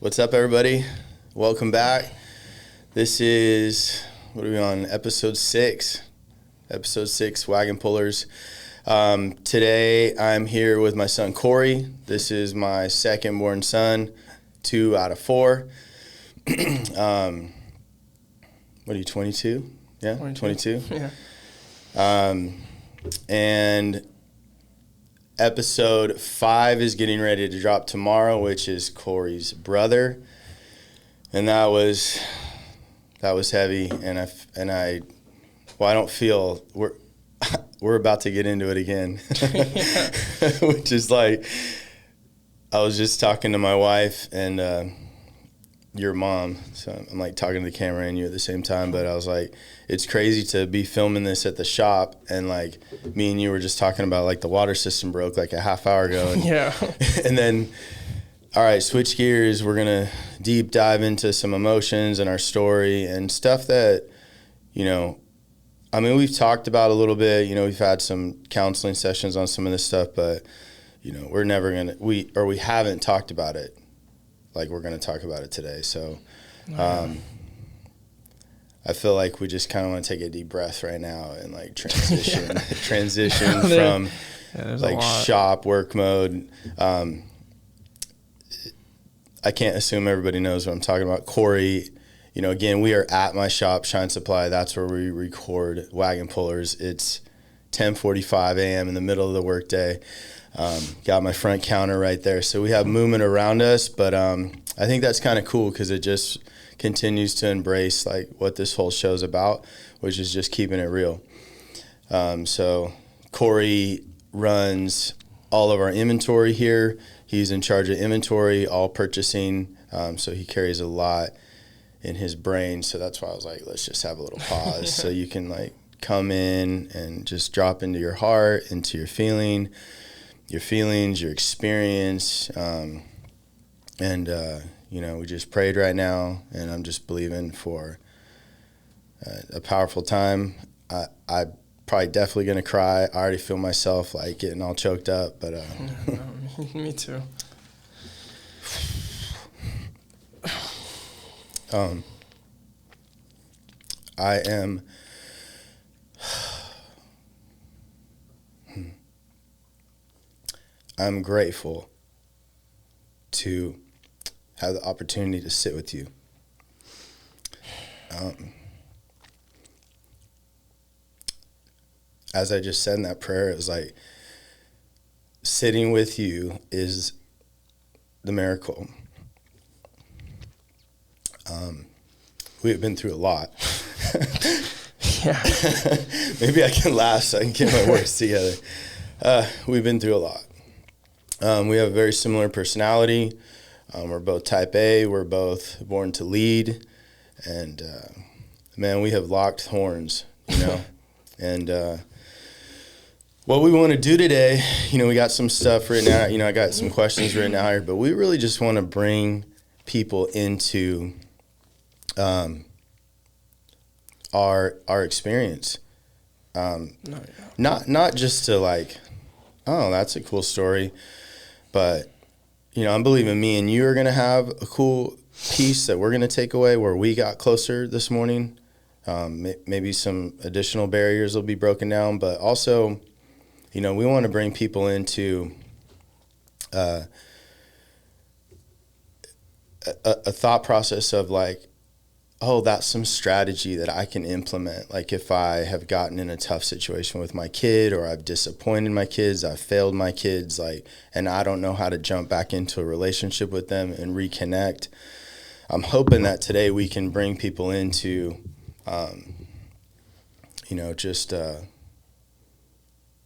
What's up, everybody? Welcome back. This is, what are we on? Episode 6. Episode 6, Wagon Pullers. Today, I'm here with my son, Korey. This is my second-born son, 2 out of 4. What are you, 22? Yeah, 22? Yeah. And episode 5 is getting ready to drop tomorrow, which is Korey's brother. And that was heavy. And I don't feel we're about to get into it again. Which is like, I was just talking to my wife and your mom, so I'm like talking to the camera and you at the same time, but I was like, it's crazy to be filming this at the shop, and like me and you were just talking about like the water system broke like a half hour ago, and, Yeah. and then, all right, switch gears, we're gonna deep dive into some emotions and our story and stuff that, I mean, we've talked about a little bit, we've had some counseling sessions on some of this stuff, but we're never gonna, we haven't talked about it like we're going to talk about it today. So I feel like we just kind of want to take a deep breath right now and like transition from like shop work mode. I can't assume everybody knows what I'm talking about. Korey, again, we are at my shop, Shine Supply. That's where we record Wagon Pullers. It's 10:45 a.m. in the middle of the workday. Got my front counter right there. So we have movement around us, but I think that's kind of cool because it just continues to embrace like what this whole show's about, which is just keeping it real. So Korey runs all of our inventory here. He's in charge of inventory, all purchasing. So he carries a lot in his brain. So that's why I was like, let's just have a little pause so you can like come in and just drop into your heart, into your feelings, your experience, we just prayed right now, and I'm just believing for a powerful time. I probably definitely gonna cry. I already feel myself like getting all choked up, but Me too. I'm grateful to have the opportunity to sit with you. As I just said in that prayer, it was like sitting with you is the miracle. We have been through a lot. Yeah. Maybe I can laugh so I can get my words together. We've been through a lot. We have a very similar personality. We're both type A. We're both born to lead. And, man, we have locked horns, And what we want to do today, we got some stuff written out. I got some questions written out here. But we really just want to bring people into our experience. Not just to like, oh, that's a cool story. But, I'm believing me and you are going to have a cool piece that we're going to take away where we got closer this morning. Maybe some additional barriers will be broken down. But also, we want to bring people into a thought process of like, oh, that's some strategy that I can implement. Like if I have gotten in a tough situation with my kid, or I've disappointed my kids, I've failed my kids, and I don't know how to jump back into a relationship with them and reconnect. I'm hoping that today we can bring people into,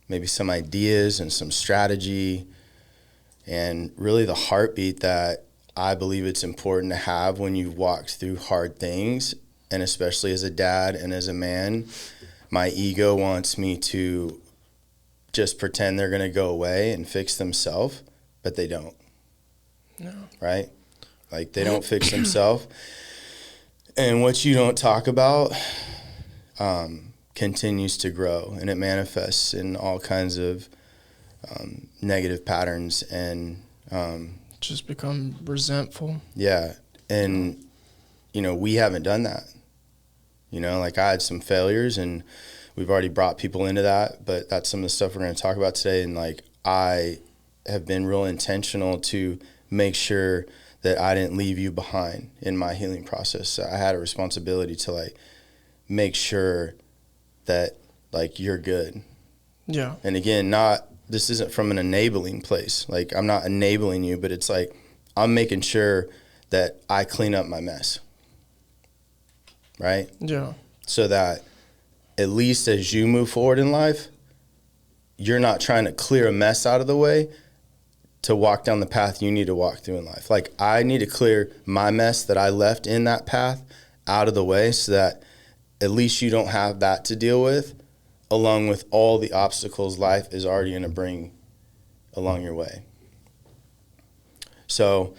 maybe some ideas and some strategy, and really the heartbeat that I believe it's important to have when you've walked through hard things, and especially as a dad and as a man. My ego wants me to just pretend they're going to go away and fix themselves, but they don't. No. Right? Like they don't fix themselves. And what you don't talk about continues to grow, and it manifests in all kinds of negative patterns and just become resentful. Yeah. And, we haven't done that. Like I had some failures and we've already brought people into that, but that's some of the stuff we're going to talk about today. And like, I have been real intentional to make sure that I didn't leave you behind in my healing process. So I had a responsibility to like make sure that like you're good. Yeah. And again, this isn't from an enabling place. Like I'm not enabling you, but it's like I'm making sure that I clean up my mess. Right? Yeah. So that at least as you move forward in life, you're not trying to clear a mess out of the way to walk down the path you need to walk through in life. Like I need to clear my mess that I left in that path out of the way so that at least you don't have that to deal with, along with all the obstacles life is already going to bring along your way. So,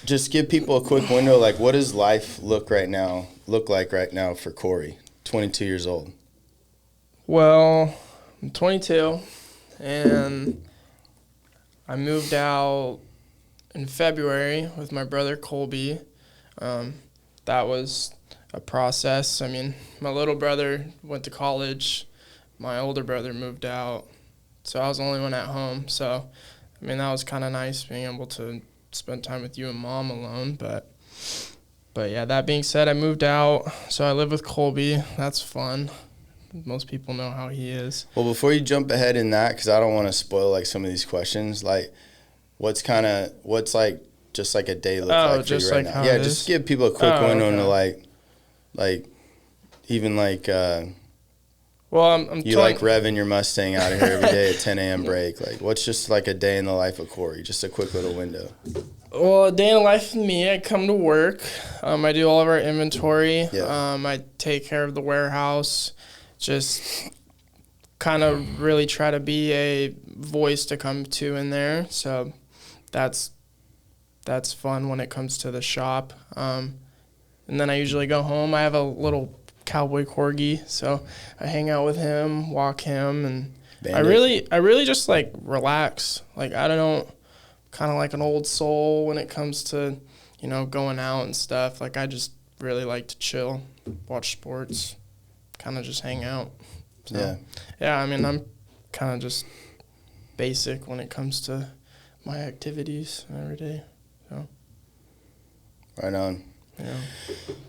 just give people a quick window, like what does life look like right now for Korey, 22 years old? Well, I'm 22, and I moved out in February with my brother Colby. That was a process. I mean, my little brother went to college. My older brother moved out, so I was the only one at home. So, I mean, that was kind of nice being able to spend time with you and Mom alone. But yeah, that being said, I moved out, so I live with Colby. That's fun. Most people know how he is. Well, before you jump ahead in that, because I don't want to spoil like some of these questions, like what's like just like a day look like for you right now? Yeah, just give people a quick window into like even like well, I'm you like revving your Mustang out of here every day at 10 a.m. break. Like what's just like a day in the life of Korey? Just a quick little window. Well, a day in the life of me, I come to work. I do all of our inventory. Yeah. I take care of the warehouse. Just kind of really try to be a voice to come to in there. So that's fun when it comes to the shop. And then I usually go home. I have a little cowboy corgi, so I hang out with him, walk him, and I really just like relax. Like I don't know, kind of like an old soul when it comes to, going out and stuff. Like I just really like to chill, watch sports, kind of just hang out. So, yeah, I mean, I'm kind of just basic when it comes to my activities every day. So. Right on. Yeah.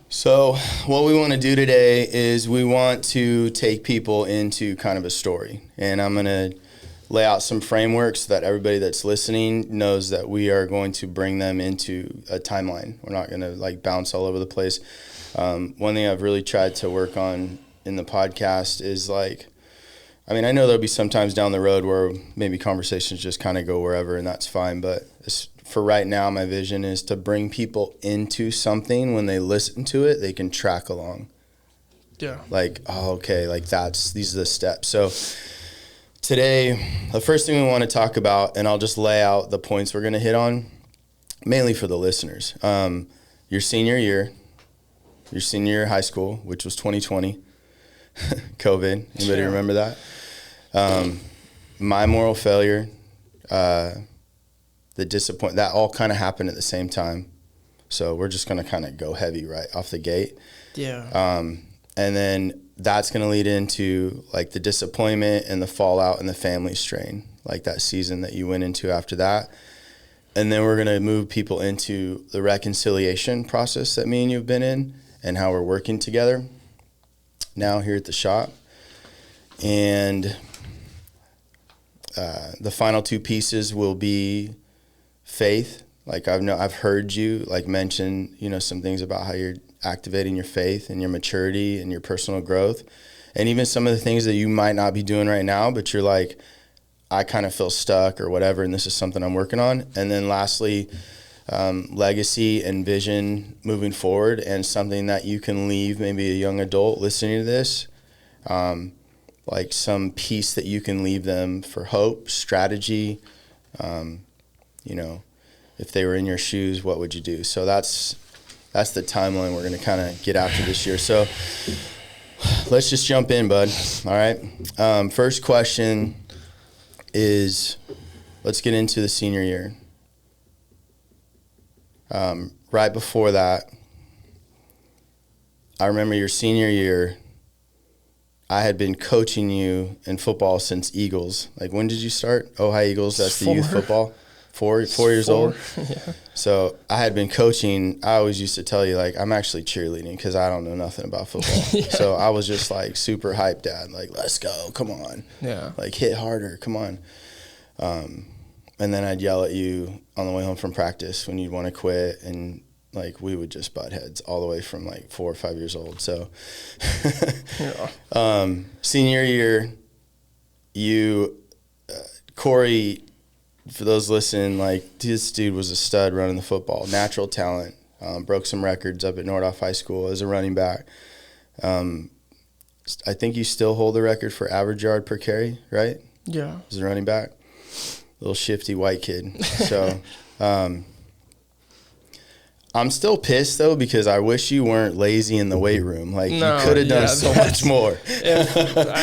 So what we want to do today is we want to take people into kind of a story. And I'm going to lay out some frameworks so that everybody that's listening knows that we are going to bring them into a timeline. We're not going to like bounce all over the place. One thing I've really tried to work on in the podcast is like, I mean, I know there'll be some times down the road where maybe conversations just kind of go wherever, and that's fine. But for right now, my vision is to bring people into something. When they listen to it, they can track along. Yeah. Like, oh, okay, like these are the steps. So today, the first thing we want to talk about, and I'll just lay out the points we're going to hit on, mainly for the listeners. Your senior year of high school, which was 2020, COVID. Anybody remember that? My moral failure, the disappointment, that all kind of happened at the same time. So we're just going to kind of go heavy right off the gate. Yeah. And then that's going to lead into like the disappointment and the fallout and the family strain, like that season that you went into after that. And then we're going to move people into the reconciliation process that me and you have been in and how we're working together now here at the shop. And the final two pieces will be faith. Like I've heard you like mention, some things about how you're activating your faith and your maturity and your personal growth, and even some of the things that you might not be doing right now, but you're like, I kind of feel stuck or whatever, and this is something I'm working on. And then lastly, legacy and vision moving forward, and something that you can leave maybe a young adult listening to this, like some piece that you can leave them for hope, strategy. If they were in your shoes, what would you do? So that's the timeline we're going to kind of get after this year. So let's just jump in, bud. All right. First question is, let's get into the senior year. Right before that, I remember your senior year, I had been coaching you in football since Eagles. Like, when did you start? Oh, hi, Eagles. That's the youth football. Four years old. Yeah. So I had been coaching. I always used to tell you, like, I'm actually cheerleading because I don't know nothing about football. Yeah. So I was just, like, super hyped, Dad. Like, let's go. Come on. Yeah. Like, hit harder. Come on. And then I'd yell at you on the way home from practice when you'd want to quit, and like we would just butt heads all the way from like 4 or 5 years old. So Yeah. Senior year, you Korey, for those listening, like, this dude was a stud running the football, natural talent, broke some records up at Nordhoff High School as a running back. I think you still hold the record for average yard per carry, right? Yeah. As a running back. Little shifty white kid. So I'm still pissed, though, because I wish you weren't lazy in the weight room. Like, you could have done so much more.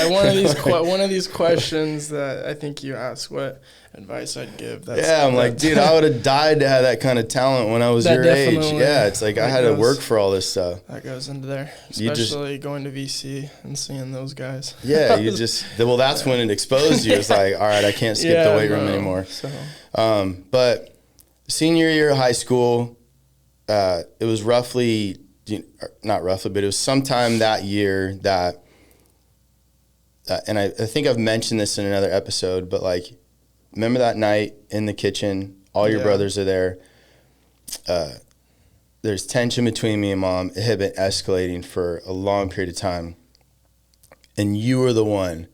One of these questions that I think you asked, what advice I'd give. I'm like, dude, I would have died to have that kind of talent when I was your age. Yeah, it's like I had to work for all this stuff. That goes into there, especially going to VC and seeing those guys. Yeah, that's when it exposed you. It's like, all right, I can't skip the weight room anymore. So. But senior year of high school, it was roughly, not roughly, but it was sometime that year that, and I think I've mentioned this in another episode, but like, remember that night in the kitchen, all your brothers are there. There's tension between me and Mom. It had been escalating for a long period of time. And you were the one,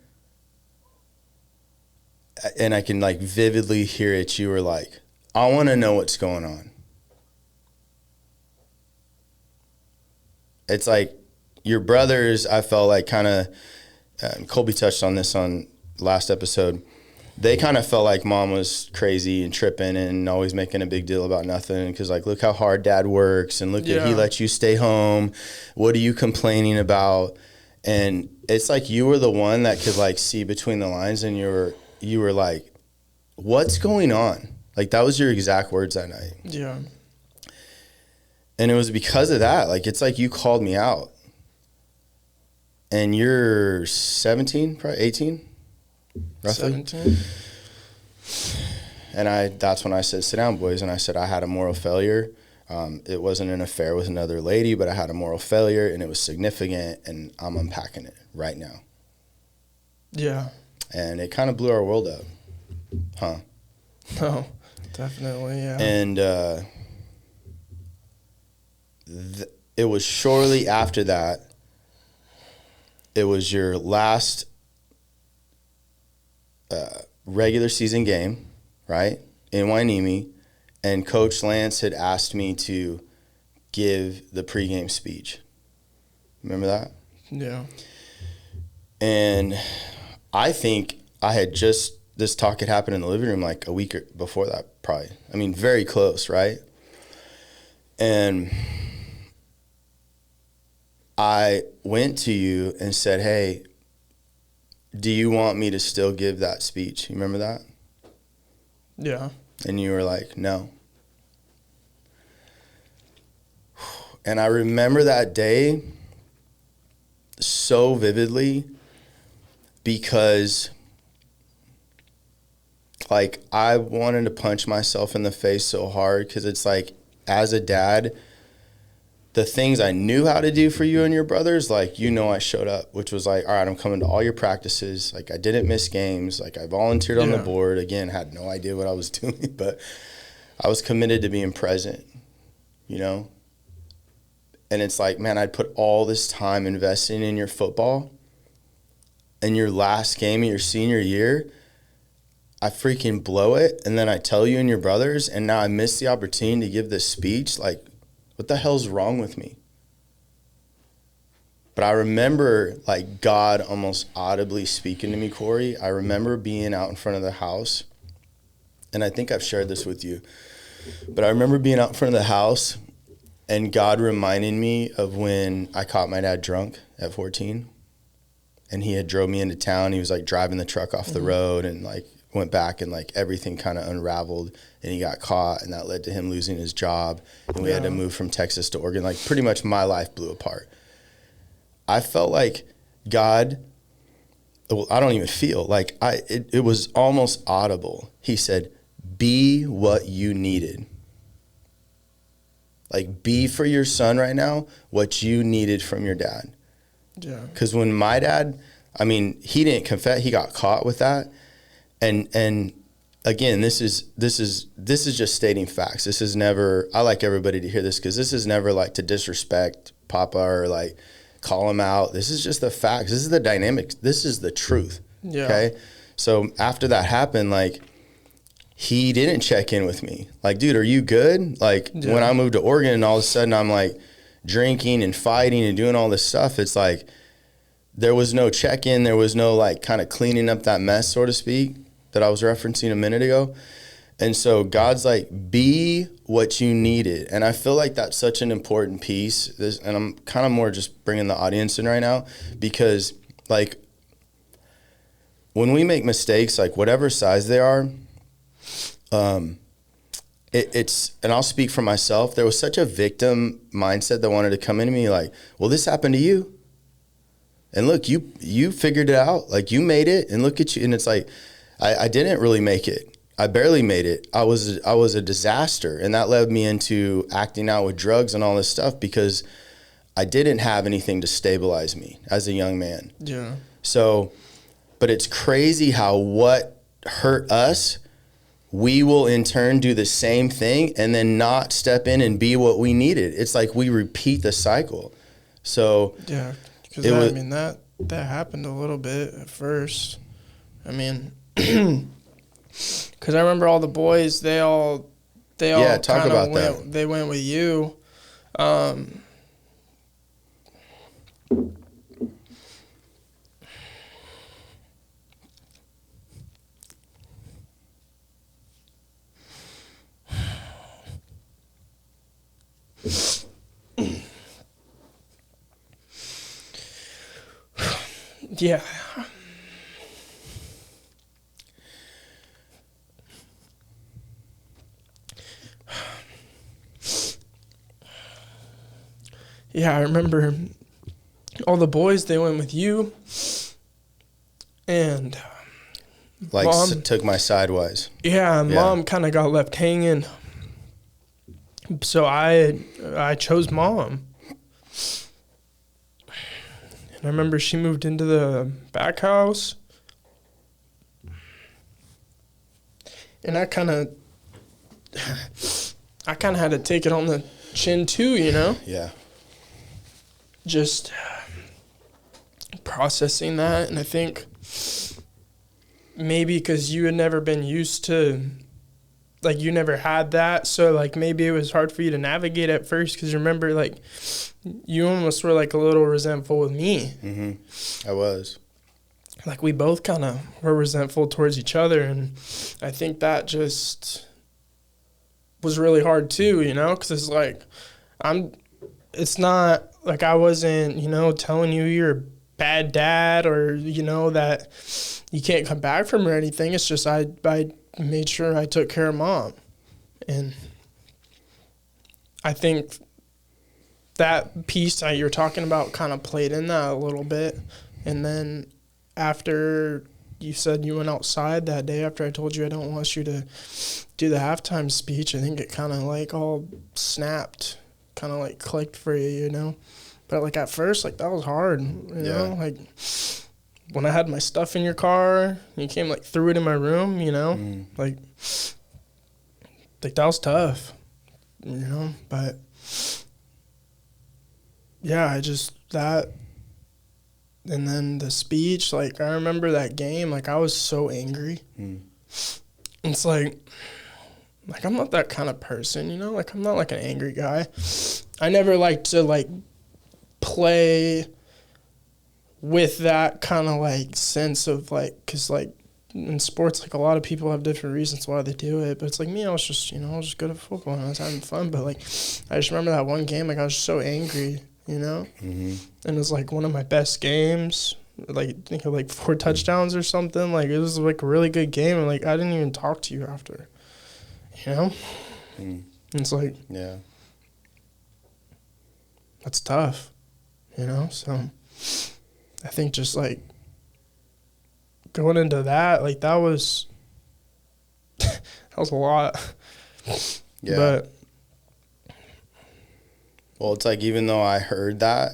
and I can like vividly hear it. You were like, I want to know what's going on. It's like your brothers, I felt like kind of, Colby touched on this on last episode. They kind of felt like Mom was crazy and tripping and always making a big deal about nothing because, like, look how hard Dad works and look at he lets you stay home. What are you complaining about? And it's like you were the one that could, like, see between the lines, and you were like, what's going on? Like, that was your exact words that night. Yeah. And it was because of that. Like, it's like you called me out. And you're 17, probably 18? Roughly? 17. And that's when I said, sit down, boys. And I said I had a moral failure. It wasn't an affair with another lady, but I had a moral failure, and it was significant, and I'm unpacking it right now. Yeah. And it kind of blew our world up. Huh? No, definitely, yeah. And it was shortly after that, it was your last regular season game, right, in Wainimi, and Coach Lance had asked me to give the pregame speech. Remember that? Yeah. And I think I had this talk had happened in the living room like a week before that, probably. I mean, very close, right? And I went to you and said, hey, do you want me to still give that speech? You remember that? Yeah. And you were like, no. And I remember that day so vividly because, like, I wanted to punch myself in the face so hard because it's like, as a dad, the things I knew how to do for you and your brothers, like, I showed up, which was like, all right, I'm coming to all your practices. Like, I didn't miss games. Like, I volunteered on the board. Again, had no idea what I was doing, but I was committed to being present, And it's like, man, I'd put all this time investing in your football, and your last game of your senior year, I freaking blow it, and then I tell you and your brothers, and now I miss the opportunity to give this speech. Like, what the hell's wrong with me? But I remember, like, God almost audibly speaking to me, Korey. I remember being out in front of the house, and I think I've shared this with you, but I remember being out in front of the house and God reminding me of when I caught my dad drunk at 14, and he had drove me into town. He was, like, driving the truck off the road, and, like, went back and like everything kind of unraveled and he got caught, and that led to him losing his job, and we had to move from Texas to Oregon. Like pretty much my life blew apart. I felt like God, well, I don't even feel like it was almost audible. He said, be what you needed. Like, be for your son right now what you needed from your dad. Yeah. Because when my dad, I mean, he didn't confess, he got caught with that. And again, this is just stating facts. This is never, I like everybody to hear this, because this is never like to disrespect Papa or like call him out. This is just the facts. This is the dynamic. This is the truth. Yeah. Okay. So after that happened, like, he didn't check in with me. Like, dude, are you good? Like, when I moved to Oregon and all of a sudden I'm like drinking and fighting and doing all this stuff, it's like there was no check-in. There was no like kind of cleaning up that mess, so to speak, that I was referencing a minute ago. And so God's like, be what you needed. And I feel like that's such an important piece. And I'm kind of more just bringing the audience in right now, because like when we make mistakes, like whatever size they are, it's, and I'll speak for myself, there was such a victim mindset that wanted to come into me like, well, this happened to you. And look, you figured it out. Like, you made it, and look at you. And it's like, I didn't really make it. I barely made it. I was a disaster. And that led me into acting out with drugs and all this stuff, because I didn't have anything to stabilize me as a young man. Yeah. So, but it's crazy how what hurt us, we will in turn do the same thing and then not step in and be what we needed. It's like we repeat the cycle. So yeah, because I mean that happened a little bit at first. I mean, because I remember all the boys, they all talk about that. They went with you. Yeah. Yeah, I remember all the boys, they went with you, and like Mom took my sidewise. Yeah, Mom kind of got left hanging. So I chose Mom. And I remember she moved into the back house. And I kind of had to take it on the chin too, you know? Yeah. Just processing that. And I think maybe because you had never been used to, like, you never had that. So, like, maybe it was hard for you to navigate at first, because remember, like, you almost were, like, a little resentful with me. Mm-hmm. I was. Like, we both kind of were resentful towards each other. And I think that just was really hard, too, you know? Because it's like, it's not like I wasn't, you know, telling you you're a bad dad, or, you know, that you can't come back from or anything. It's just I made sure I took care of Mom. And I think that piece that you're talking about kind of played in that a little bit. And then after you said you went outside that day, after I told you I don't want you to do the halftime speech, I think it kind of like all snapped, kind of like clicked for you, you know? But like at first, like that was hard, you know? Like when I had my stuff in your car, you came like threw it in my room, you know? Like that was tough, you know? But yeah, and then the speech, like I remember that game, like I was so angry. It's like I'm not that kind of person, you know? Like I'm not like an angry guy. I never liked to like play with that kind of like sense of like, because like in sports, like a lot of people have different reasons why they do it, but it's like me, I was just, you know, I was just good at football and I was having fun. But like I just remember that one game, like I was so angry, you know? And it was like one of my best games, like I think like 4 touchdowns or something. Like it was like a really good game, and like I didn't even talk to you after. You know, it's like Yeah. that's tough. You know, so I think just like going into that, like that was that was a lot. Yeah. But well, it's like even though I heard that,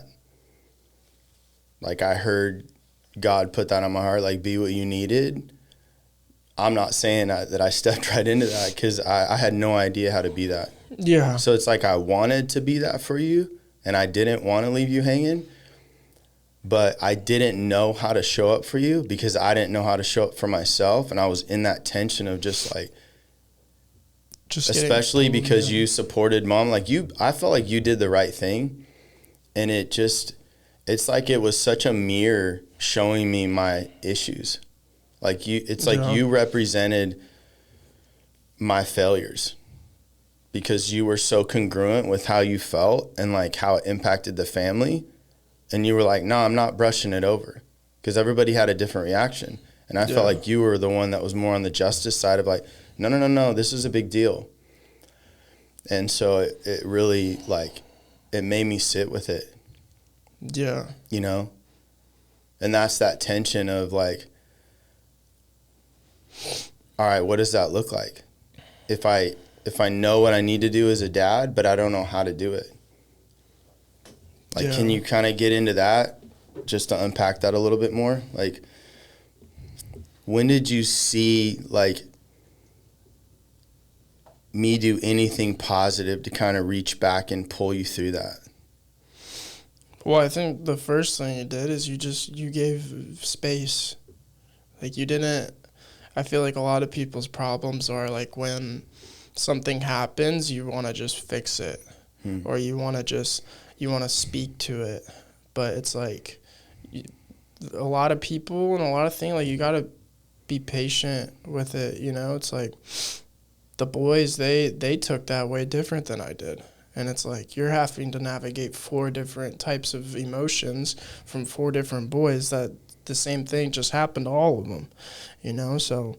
like I heard God put that on my heart, like be what you needed. I'm not saying that I stepped right into that because I had no idea how to be that. yeah, So it's like I wanted to be that for you, and I didn't want to leave you hanging, but I didn't know how to show up for you because I didn't know how to show up for myself, and I was in that tension of just like, especially because you supported mom. Like I felt like you did the right thing, and it's like it was such a mirror showing me my issues. Like it's like you represented my failures because you were so congruent with how you felt and like how it impacted the family. And you were like, no, I'm not brushing it over, because everybody had a different reaction. And I felt like you were the one that was more on the justice side of like, no, this is a big deal. And so it really like, it made me sit with it. Yeah. You know? And that's that tension of like, all right, what does that look like? If I know what I need to do as a dad, but I don't know how to do it. Like, can you kind of get into that just to unpack that a little bit more? Like, when did you see like me do anything positive to kind of reach back and pull you through that? Well, I think the first thing you did is you gave space. Like you didn't, I feel like a lot of people's problems are like when something happens, you want to just fix it or you want to speak to it. But it's like a lot of people and a lot of things, like you got to be patient with it, you know? It's like the boys, they took that way different than I did. And it's like you're having to navigate 4 different types of emotions from 4 different boys that the same thing just happened to all of them, you know? So,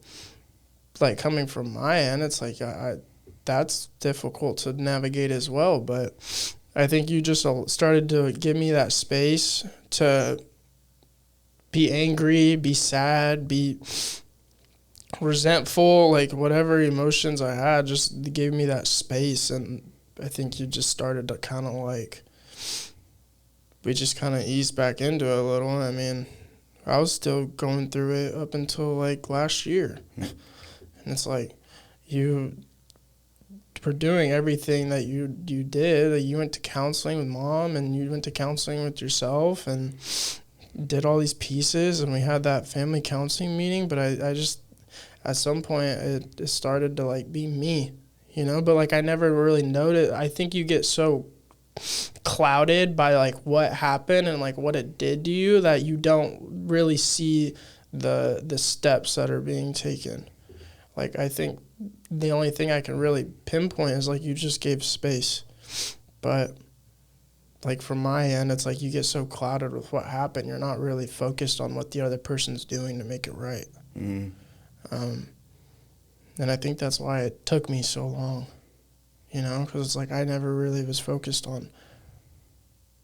like, coming from my end, it's like that's difficult to navigate as well. But I think you just started to give me that space to be angry, be sad, be resentful, like whatever emotions I had, just gave me that space. And I think you just started to kind of like, we just kind of eased back into it a little. I mean, I was still going through it up until like last year. And it's like, you were doing everything that you did. You went to counseling with mom and you went to counseling with yourself and did all these pieces, and we had that family counseling meeting. But I just, at some point, it started to like be me. You know, but like I never really noticed. I think you get so clouded by like what happened and like what it did to you that you don't really see the steps that are being taken. Like I think the only thing I can really pinpoint is like you just gave space. But like from my end, it's like you get so clouded with what happened, you're not really focused on what the other person's doing to make it right. And I think that's why it took me so long, you know, because it's like I never really was focused on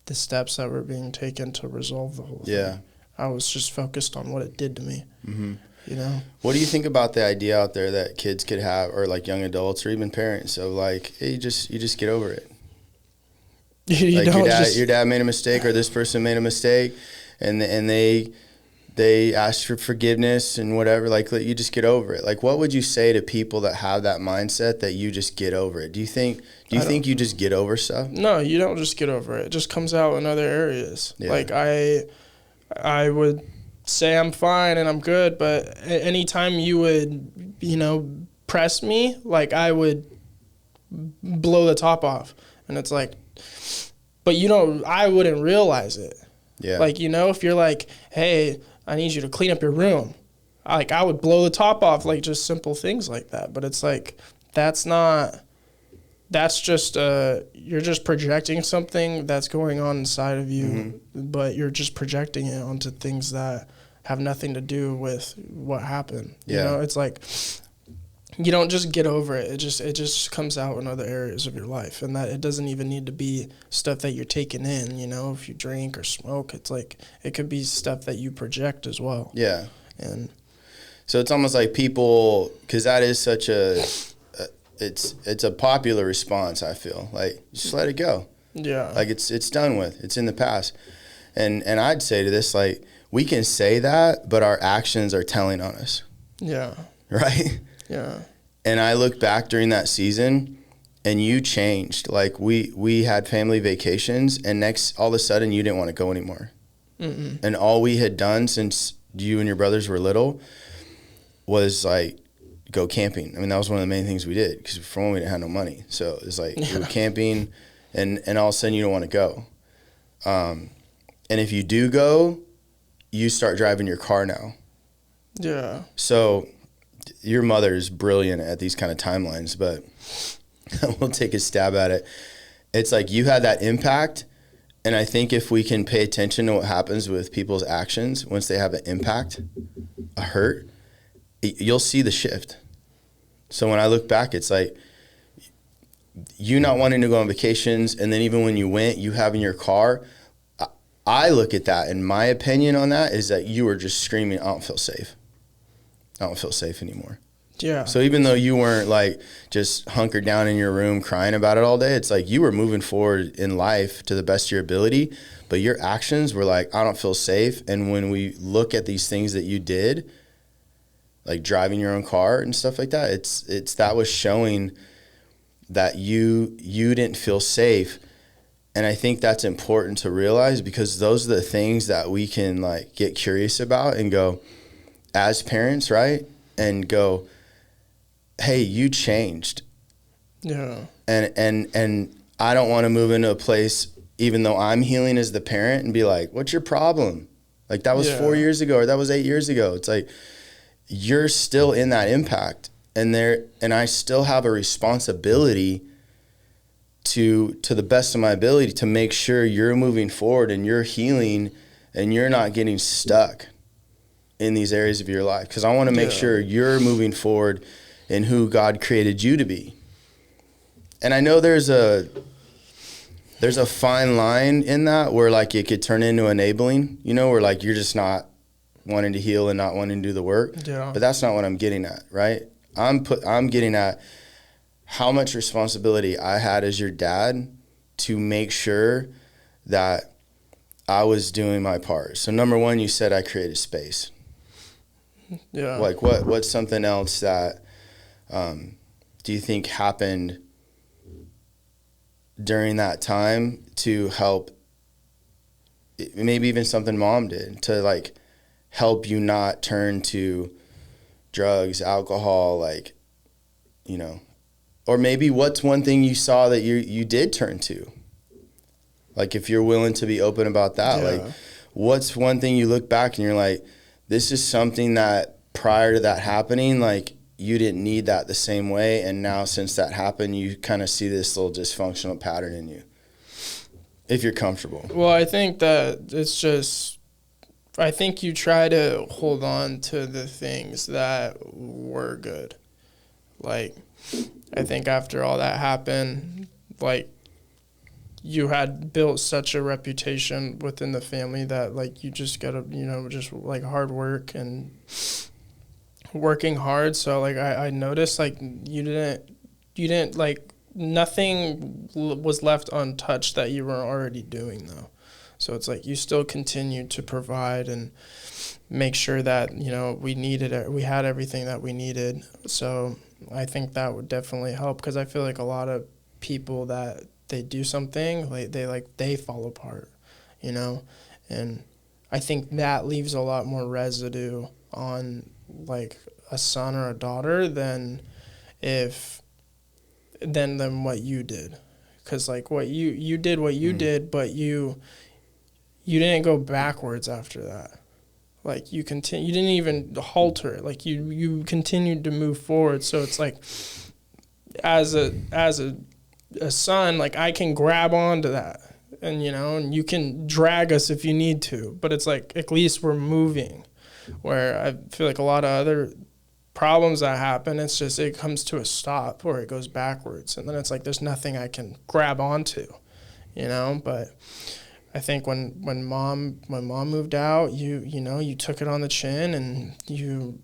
the steps that were being taken to resolve the whole thing. I was just focused on what it did to me, you know. What do you think about the idea out there that kids could have, or like young adults or even parents, of like, hey, you just get over it? Like your dad made a mistake, or this person made a mistake, and they ask for forgiveness and whatever, like you just get over it. Like, what would you say to people that have that mindset that you just get over it? Do you think you just get over stuff? No, you don't just get over it. It just comes out in other areas. Yeah. Like I would say I'm fine and I'm good, but anytime you would, you know, press me, like I would blow the top off. And it's like, but you know, I wouldn't realize it. Yeah. Like, you know, if you're like, hey, I need you to clean up your room, like I would blow the top off, like just simple things like that. But it's like, that's not that's just you're just projecting something that's going on inside of you, but you're just projecting it onto things that have nothing to do with what happened. You know, it's like you don't just get over it. It just comes out in other areas of your life, and that it doesn't even need to be stuff that you're taking in. You know, if you drink or smoke, it's like it could be stuff that you project as well. Yeah, and so it's almost like people, because that is such it's a popular response. I feel like just let it go. Yeah, like it's done with. It's in the past, and I'd say to this, like, we can say that, but our actions are telling on us. Yeah. Right. Yeah. And I look back during that season, and you changed. Like we had family vacations, and all of a sudden you didn't want to go anymore. And all we had done since you and your brothers were little was like go camping. I mean, that was one of the main things we did, because for one, we didn't have no money. So it was like we were camping, and all of a sudden you don't want to go. And if you do go, you start driving your car now. Yeah. So your mother is brilliant at these kind of timelines, but we'll take a stab at it. It's like you had that impact, and I think if we can pay attention to what happens with people's actions once they have an impact, a hurt, you'll see the shift. So when I look back, it's like you not wanting to go on vacations, and then even when you went, you having your car. I look at that, and my opinion on that is that you were just screaming, I don't feel safe. I don't feel safe anymore. Yeah. So even though you weren't like just hunkered down in your room crying about it all day, it's like you were moving forward in life to the best of your ability, but your actions were like, I don't feel safe. And when we look at these things that you did, like driving your own car and stuff like that, it's that was showing that you didn't feel safe. And I think that's important to realize, because those are the things that we can like get curious about and go, as parents, right? And go, hey, you changed. Yeah. And I don't want to move into a place, even though I'm healing as the parent, and be like, what's your problem? Like, that was 4 years ago, or that was 8 years ago. It's like, you're still in that impact, and I still have a responsibility to the best of my ability to make sure you're moving forward and you're healing and you're not getting stuck in these areas of your life, because I want to make sure you're moving forward in who God created you to be. And I know there's a fine line in that where like it could turn into enabling, you know, where like you're just not wanting to heal and not wanting to do the work. Yeah. But that's not what I'm getting at, right? I'm getting at how much responsibility I had as your dad to make sure that I was doing my part. So number one, you said I created space. Yeah. Like what's something else that do you think happened during that time to help, maybe even something mom did to like help you not turn to drugs, alcohol, like, you know, or maybe what's one thing you saw that you did turn to? Like, if you're willing to be open about that, like, what's one thing you look back and you're like, this is something that prior to that happening, like, you didn't need that the same way, and now since that happened, you kind of see this little dysfunctional pattern in you, if you're comfortable. Well, I think that it's just, I think you try to hold on to the things that were good. Like, I think after all that happened, like, you had built such a reputation within the family that, like, you just gotta, you know, just, like, hard work and working hard. So, like, I noticed, like, you didn't, like, nothing was left untouched that you were already doing, though. So it's like you still continued to provide and make sure that, you know, we had everything that we needed. So I think that would definitely help, because I feel like a lot of people that they do something, like they fall apart, you know, and I think that leaves a lot more residue on like a son or a daughter than what you did, because like what you did, but you didn't go backwards after that. Like you didn't even halter it. Like you continued to move forward. So it's like as a a son, like I can grab onto that, and and you can drag us if you need to, but it's like at least we're moving. Where I feel like a lot of other problems that happen, it's just it comes to a stop or it goes backwards, and then it's like there's nothing I can grab onto, But I think when mom moved out, you took it on the chin, and you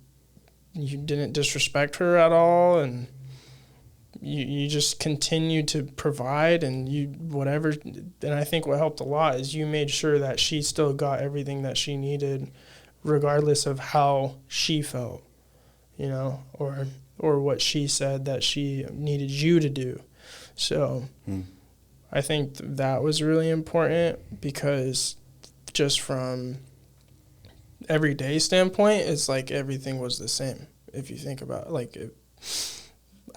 didn't disrespect her at all, and you just continued to provide, and whatever. And I think what helped a lot is you made sure that she still got everything that she needed, regardless of how she felt, or what she said that she needed you to do. So I think that was really important, because just from everyday standpoint, it's like everything was the same if you think about it, like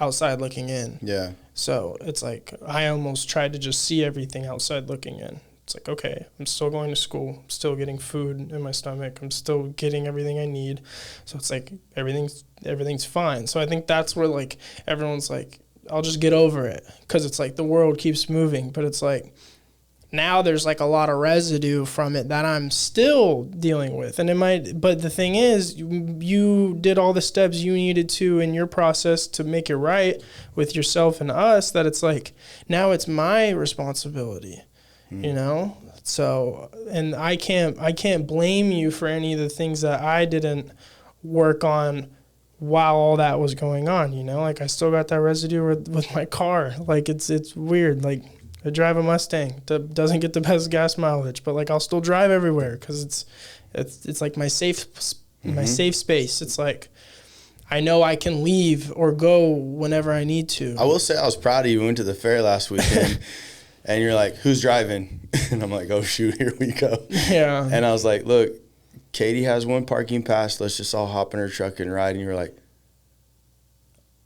outside looking in. Yeah. So it's like I almost tried to just see everything outside looking in. It's like, okay, I'm still going to school, I'm still getting food in my stomach, I'm still getting everything I need. So it's like everything's fine. So I think that's where like everyone's like, I'll just get over it, because it's like the world keeps moving, but it's like now there's like a lot of residue from it that I'm still dealing with. And but the thing is, you did all the steps you needed to in your process to make it right with yourself and us, that it's like now it's my responsibility. So, and I can't blame you for any of the things that I didn't work on while all that was going on, like I still got that residue with my car. Like it's weird. Like I drive a Mustang that doesn't get the best gas mileage, but like I'll still drive everywhere, because it's like my safe space. It's like I know I can leave or go whenever I need to. I will say I was proud of you. We went to the fair last weekend. And you're like, who's driving? And I'm like, oh, shoot, here we go. Yeah. And I was like, look, Katie has one parking pass. Let's just all hop in her truck and ride. And you were like,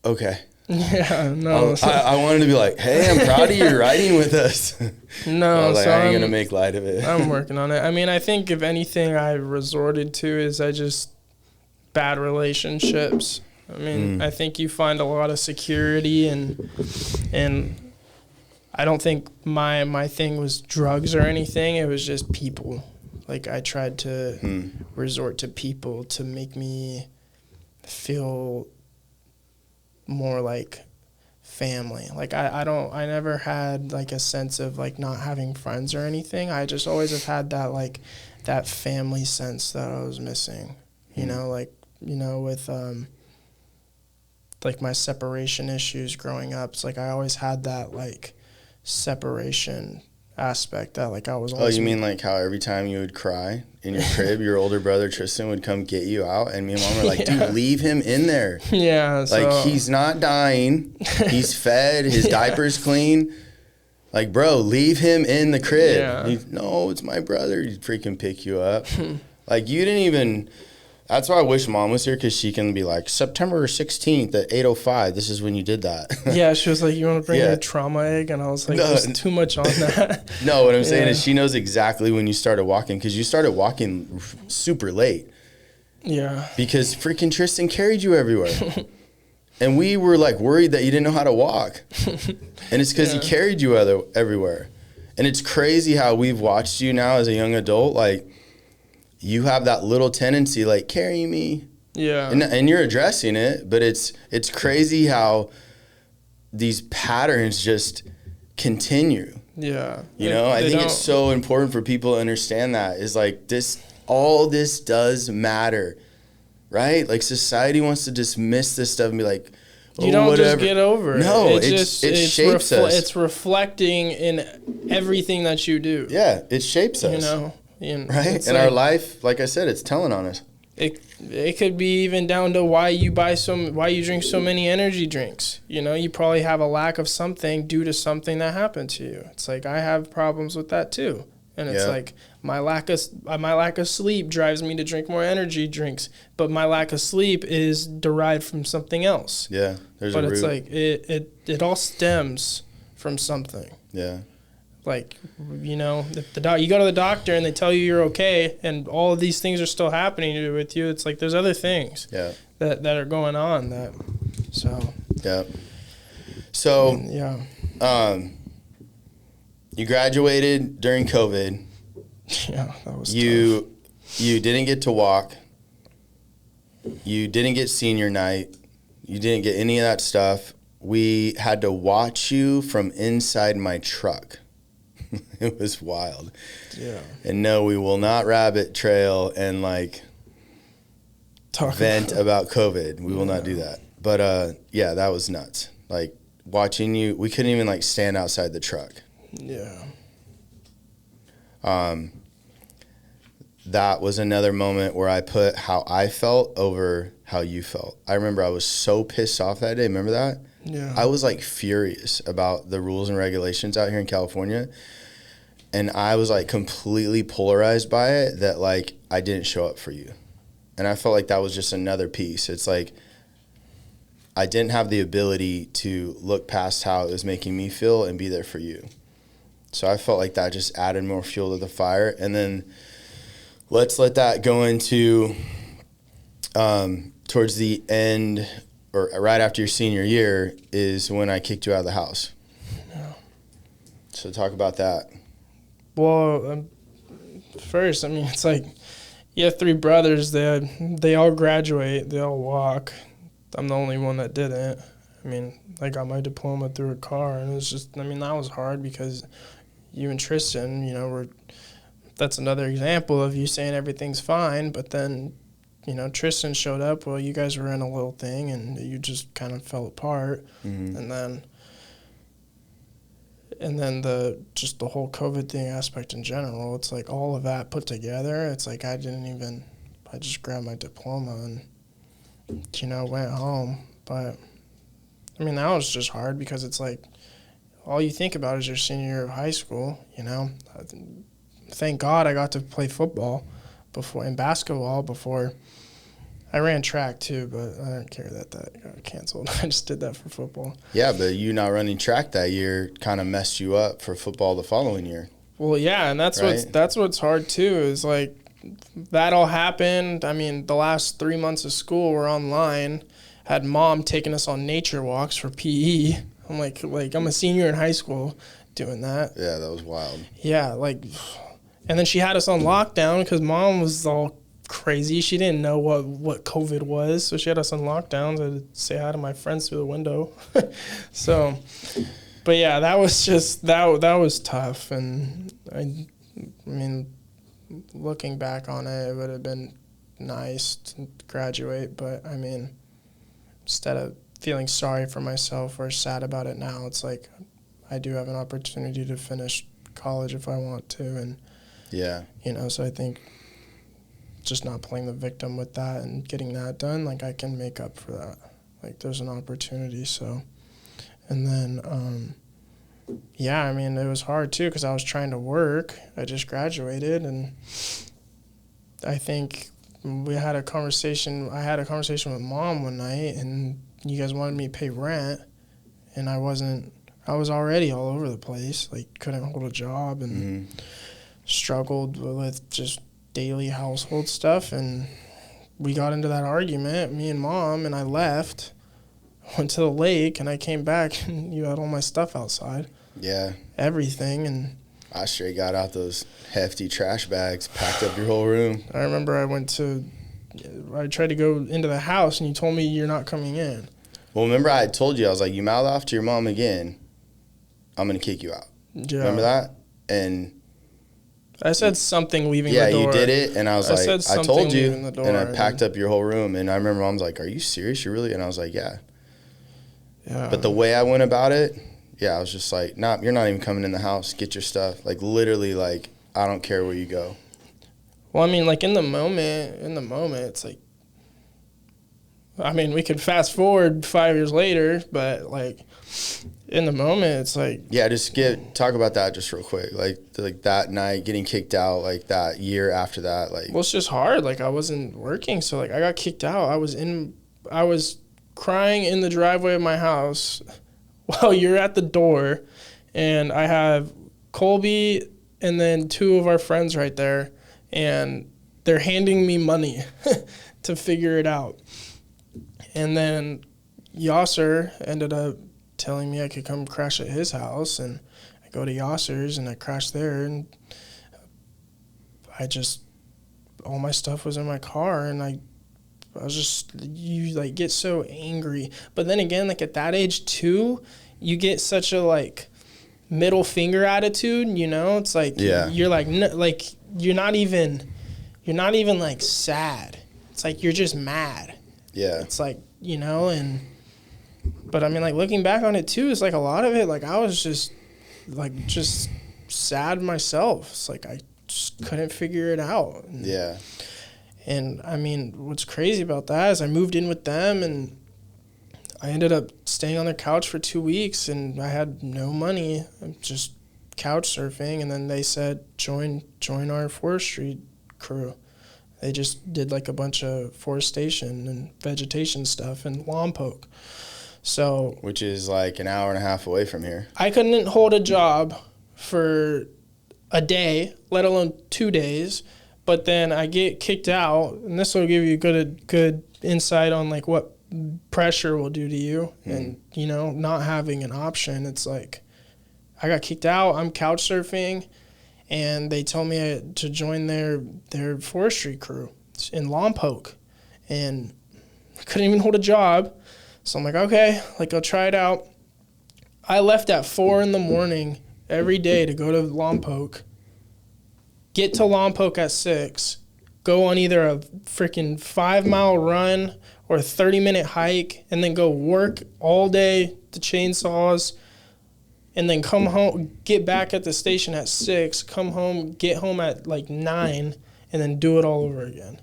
okay. Yeah, no. I wanted to be like, hey, I'm proud of you riding with us. No, I was like, so I ain't going to make light of it. I'm working on it. I mean, I think if anything I resorted to is bad relationships. I mean, I think you find a lot of security, and I don't think my thing was drugs or anything. It was just people. Like I tried to resort to people to make me feel more like family. Like I never had like a sense of like not having friends or anything. I just always have had that like that family sense that I was missing. With like my separation issues growing up. It's like I always had that like separation aspect that like I was always... Oh, you mean like how every time you would cry in your crib, your older brother Tristan would come get you out, and me and mom were like, dude, leave him in there. Yeah. Like, he's not dying. He's fed. His diaper's clean. Like, bro, leave him in the crib. Yeah. No, it's my brother. He'd freaking pick you up. Like, you didn't even... That's why I wish mom was here, because she can be like, September 16th at 8:05, this is when you did that. Yeah, she was like, you want to bring your trauma egg? And I was like, there's too much on that. No, what I'm saying is she knows exactly when you started walking, because you started walking super late. Yeah. Because freaking Tristan carried you everywhere. And we were like worried that you didn't know how to walk. And it's because he carried you everywhere. And it's crazy how we've watched you now as a young adult, like, you have that little tendency, like, carry me. Yeah. And you're addressing it, but it's crazy how these patterns just continue. Yeah. I think it's so important for people to understand that, is like all this does matter, right? Like society wants to dismiss this stuff and be like, you don't whatever. Just get over it. No, it shapes us. It's reflecting in everything that you do. Yeah, it shapes us. Right? And our life, like I said, it's telling on us. It could be even down to why you drink so many energy drinks. You probably have a lack of something due to something that happened to you. It's like I have problems with that too. And it's like my lack of sleep drives me to drink more energy drinks, but my lack of sleep is derived from something else. Yeah, there's a root. But it's like it all stems from something. Yeah. Like, if you go to the doctor and they tell you you're okay, and all of these things are still happening with you, it's like there's other things that are going on. So You graduated during COVID. Yeah, that was tough. You didn't get to walk. You didn't get senior night. You didn't get any of that stuff. We had to watch you from inside my truck. It was wild. Yeah. And no, we will not rabbit trail and like vent about COVID. We will not do that. But yeah, that was nuts. Like watching you, we couldn't even like stand outside the truck. Yeah. That was another moment where I put how I felt over how you felt. I remember I was so pissed off that day. Remember that? Yeah. I was like furious about the rules and regulations out here in California. And I was like completely polarized by it that like I didn't show up for you. And I felt like that was just another piece. It's like I didn't have the ability to look past how it was making me feel and be there for you. So I felt like that just added more fuel to the fire. And then let's let that go into towards the end or right after your senior year is when I kicked you out of the house. Yeah. So talk about that. Well, first, I mean, it's like you have 3 brothers. They all graduate. They all walk. I'm the only one that didn't. I mean, I got my diploma through a car, and it was just, I mean, that was hard because you and Tristan, you know, that's another example of you saying everything's fine, but then, you know, Tristan showed up. Well, you guys were in a little thing, and you just kind of fell apart. Mm-hmm. And then the whole COVID thing aspect in general, it's like all of that put together, it's like I just grabbed my diploma and, you know, went home. But, I mean, that was just hard because it's like all you think about is your senior year of high school, you know. Thank God I got to play football and basketball before. I ran track too, but I don't care that got canceled. I just did that for football. Yeah, but you not running track that year kind of messed you up for football the following year. Well, yeah, and that's what's hard too is like that all happened. I mean, the last 3 months of school were online. Had mom taking us on nature walks for PE. I'm like I'm a senior in high school doing that. Yeah, that was wild. Yeah, like, and then she had us on lockdown because mom was all crazy. She didn't know what COVID was, so she had us on lockdown to say hi to my friends through the window. So, but yeah, that was just that was tough. And I mean, looking back on it, it would have been nice to graduate, but I mean, instead of feeling sorry for myself or sad about it now, it's like I do have an opportunity to finish college if I want to. And yeah, you know, so I think just not playing the victim with that and getting that done, like I can make up for that. Like there's an opportunity. So, and then, yeah, I mean, it was hard too because I was trying to work. I just graduated, and I think I had a conversation with mom one night, and you guys wanted me to pay rent, and I was already all over the place, like couldn't hold a job and struggled with just daily household stuff. And we got into that argument, me and mom, and I left, went to the lake, and I came back and you had all my stuff outside. Yeah. Everything. And I straight got out those hefty trash bags, packed up your whole room. I remember I tried to go into the house and you told me you're not coming in. Well, remember I had told you, I was like, you mouth off to your mom again, I'm going to kick you out. Yeah. Remember that? And I said something leaving the door. Yeah, you did it, and I was like, I told you, and I packed up your whole room, and I remember mom's like, are you serious? You really? And I was like, yeah. Yeah. But the way I went about it, yeah, I was just like, nah, you're not even coming in the house. Get your stuff. Like, literally, like, I don't care where you go. Well, I mean, like, in the moment, it's like, I mean, we could fast forward 5 years later, but, like, in the moment, it's like... Yeah, talk about that just real quick. Like that night, getting kicked out, like, that year after that, like... Well, it's just hard. Like, I wasn't working, so, like, I got kicked out. I was crying in the driveway of my house while you're at the door, and I have Colby and then 2 of our friends right there, and they're handing me money to figure it out. And then Yasser ended up telling me I could come crash at his house, and I go to Yasser's and I crash there, and all my stuff was in my car, and I was just, you like get so angry. But then again, like at that age too, you get such a like middle finger attitude, you know? It's like, you're like, no, like you're not even like sad. It's like, you're just mad. Yeah. It's like, you know, but I mean, like looking back on it too, it's like a lot of it, like I was just sad myself. It's like, I just couldn't figure it out. And I mean, what's crazy about that is I moved in with them, and I ended up staying on their couch for 2 weeks, and I had no money, just couch surfing. And then they said, join our forestry crew. They just did like a bunch of forestation and vegetation stuff in Lompoc. So, which is like an hour and a half away from here. I couldn't hold a job for a day, let alone 2 days. But then I get kicked out, and this will give you good insight on like what pressure will do to you. And, you know, not having an option. It's like, I got kicked out, I'm couch surfing, and they told me to join their forestry crew in Lompoc, and I couldn't even hold a job. So I'm like, okay, like I'll try it out. I left at 4 a.m. every day to go to Lompoc, get to Lompoc at 6, go on either a freaking 5-mile run or a 30-minute hike, and then go work all day the chainsaws, and then come home, get back at the station at 6, come home, get home at like 9, and then do it all over again.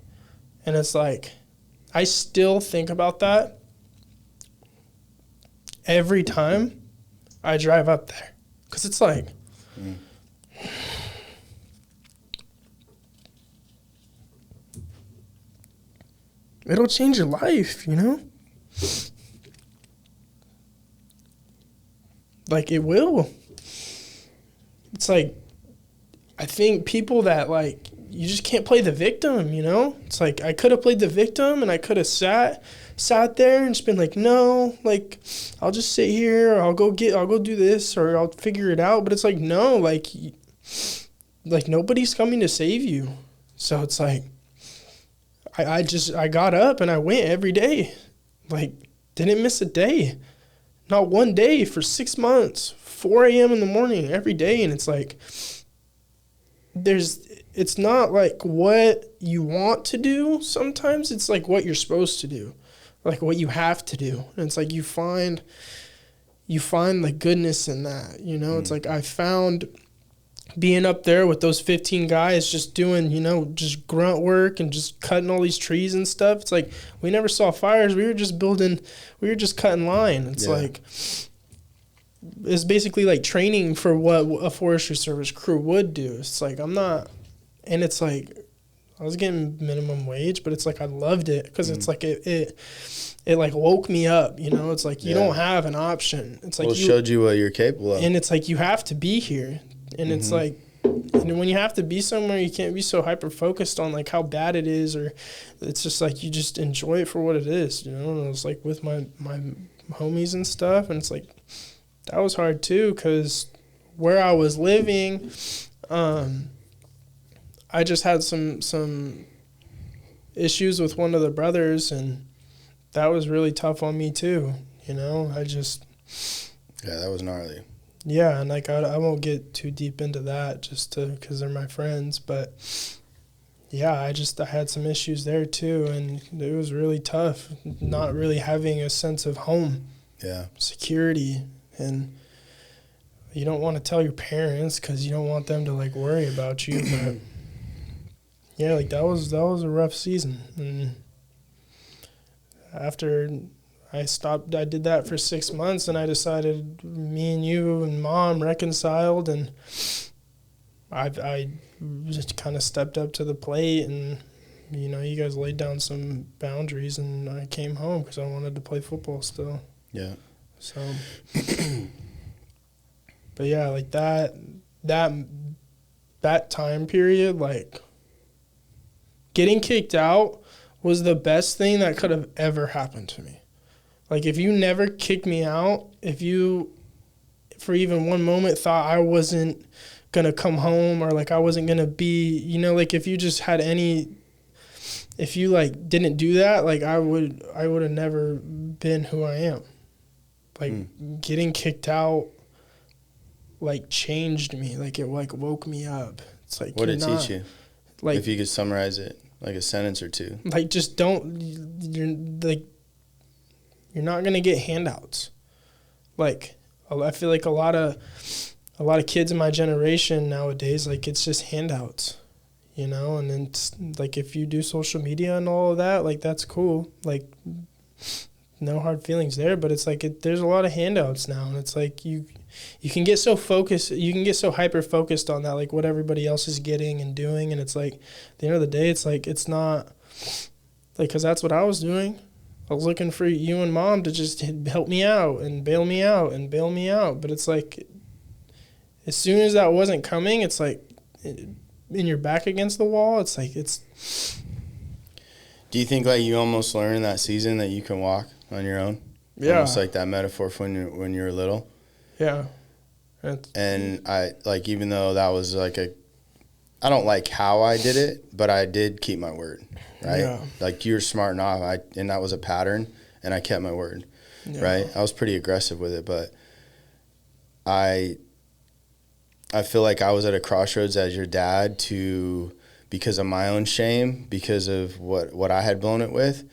And it's like, I still think about that every time I drive up there. Because it's like, it'll change your life, you know? Like, it will. It's like, I think people that, like, you just can't play the victim, you know? It's like, I could have played the victim, and I could have sat there and just been like, no, like, I'll just sit here, or I'll go do this, or I'll figure it out. But it's like, no, like nobody's coming to save you. So it's like, I got up and I went every day. Like, didn't miss a day. Not one day for 6 months, 4 a.m. in the morning every day. And it's like, it's not like what you want to do. Sometimes it's like what you're supposed to do, like what you have to do. And it's like, you find the goodness in that, you know? It's like, I found being up there with those 15 guys just doing, you know, just grunt work and just cutting all these trees and stuff. It's like, we never saw fires. We were just cutting line. It's like, it's basically like training for what a Forestry Service crew would do. It's like, and it's like, I was getting minimum wage, but it's like, I loved it because it's like, it like woke me up, you know? It's like, you don't have an option. It's like, it showed you what you're capable of. And it's like, you have to be here. And it's like, and when you have to be somewhere, you can't be so hyper-focused on, like, how bad it is, or it's just, like, you just enjoy it for what it is, you know? And it was, like, with my homies and stuff, and it's, like, that was hard, too, because where I was living, I just had some issues with one of the brothers, and that was really tough on me, too, you know? Yeah, that was gnarly. Yeah, and like I won't get too deep into that just because they're my friends, but yeah, I had some issues there too, and it was really tough not really having a sense of home, security, and you don't want to tell your parents because you don't want them to like worry about you, but yeah, like that was a rough season, and after I did that for 6 months, and I decided me and you and Mom reconciled, and I just kind of stepped up to the plate, and, you know, you guys laid down some boundaries, and I came home because I wanted to play football still. Yeah. So, but yeah, like that time period, like getting kicked out was the best thing that could have ever happened to me. Like, if you never kicked me out, if you, for even one moment, thought I wasn't going to come home or, like, I wasn't going to be, you know, like, if you just had any, if you, like, didn't do that, like, I would have never been who I am. Like, getting kicked out, like, changed me. Like, it, like, woke me up. It's like, what did it teach you? Like, if you could summarize it, like a sentence or two. Like, just don't, you're not going to get handouts. Like, I feel like a lot of kids in my generation nowadays, like, it's just handouts, you know? And then, it's, like, if you do social media and all of that, like, that's cool. Like, no hard feelings there, but it's like there's a lot of handouts now, and it's like you can get so focused, you can get so hyper-focused on that, like, what everybody else is getting and doing, and it's like, at the end of the day, it's like, it's not, like, because that's what I was doing. I was looking for you and Mom to just help me out and bail me out and bail me out. But it's like, as soon as that wasn't coming, it's like, in your back against the wall, it's like, it's... Do you think, like, you almost learned in that season that you can walk on your own? Yeah. Almost like that metaphor from when you were little? Yeah. And I, like, even though that was like I don't like how I did it, but I did keep my word, right? Yeah. Like, you were smart enough, and that was a pattern, and I kept my word, right? I was pretty aggressive with it, but I feel like I was at a crossroads as your dad because of my own shame, because of what I had blown it with,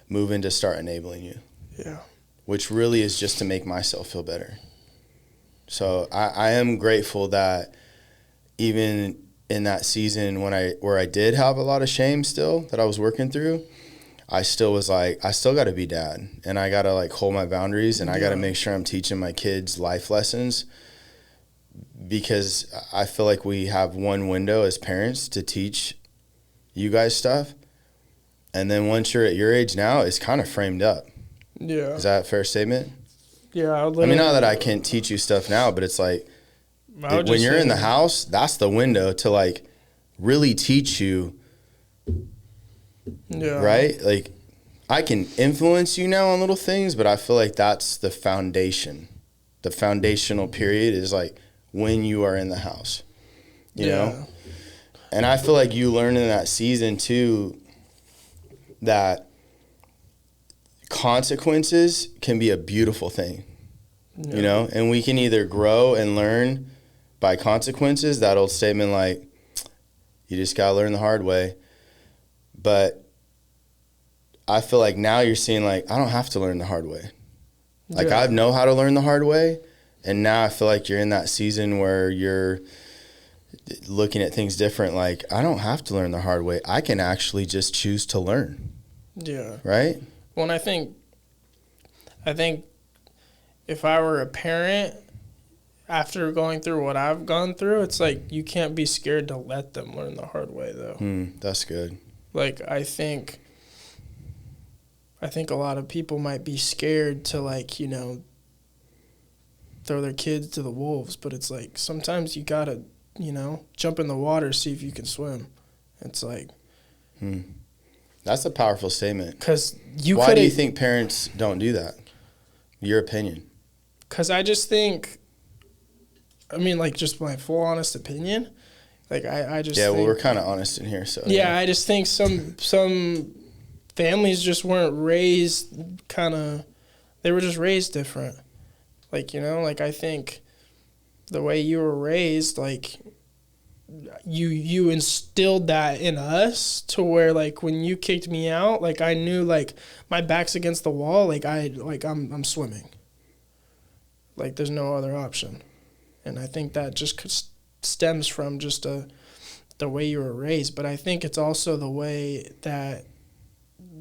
moving to start enabling you. Yeah. Which really is just to make myself feel better. So I am grateful that even in that season where I did have a lot of shame still that I was working through, I still was like, I still got to be dad, and I got to, like, hold my boundaries, and I got to make sure I'm teaching my kids life lessons, because I feel like we have one window as parents to teach you guys stuff, and then once you're at your age now, it's kind of framed up. Yeah. Is that a fair statement? Yeah. I mean, not that I can't teach you stuff now, but it's like, when you're in the house, that's the window to, like, really teach you. Yeah. Right? Like, I can influence you now on little things, but I feel like that's the foundation. The foundational period is, like, when you are in the house, you know? And I feel like you learned in that season, too, that consequences can be a beautiful thing, you know? And we can either grow and learn by consequences, that old statement, like, you just got to learn the hard way. But I feel like now you're seeing, like, I don't have to learn the hard way. Like, I know how to learn the hard way. And now I feel like you're in that season where you're looking at things different. Like, I don't have to learn the hard way. I can actually just choose to learn. Yeah. Right? Well, and I think if I were a parent, after going through what I've gone through, it's like you can't be scared to let them learn the hard way, though. That's good. Like, I think a lot of people might be scared to, like, you know, throw their kids to the wolves, but it's like sometimes you gotta, you know, jump in the water, see if you can swim. It's like, that's a powerful statement. Because why do you think parents don't do that? Your opinion? Because I just think, I mean, like, just my full honest opinion, like, I just think, well, we're kind of honest in here, so yeah, I just think some families just weren't raised they were just raised different. Like, you know, like, I think the way you were raised, like, you instilled that in us to where, like, when you kicked me out, like, I knew, like, my back's against the wall, like, I'm swimming. Like, there's no other option. And I think that just stems from just the way you were raised. But I think it's also the way that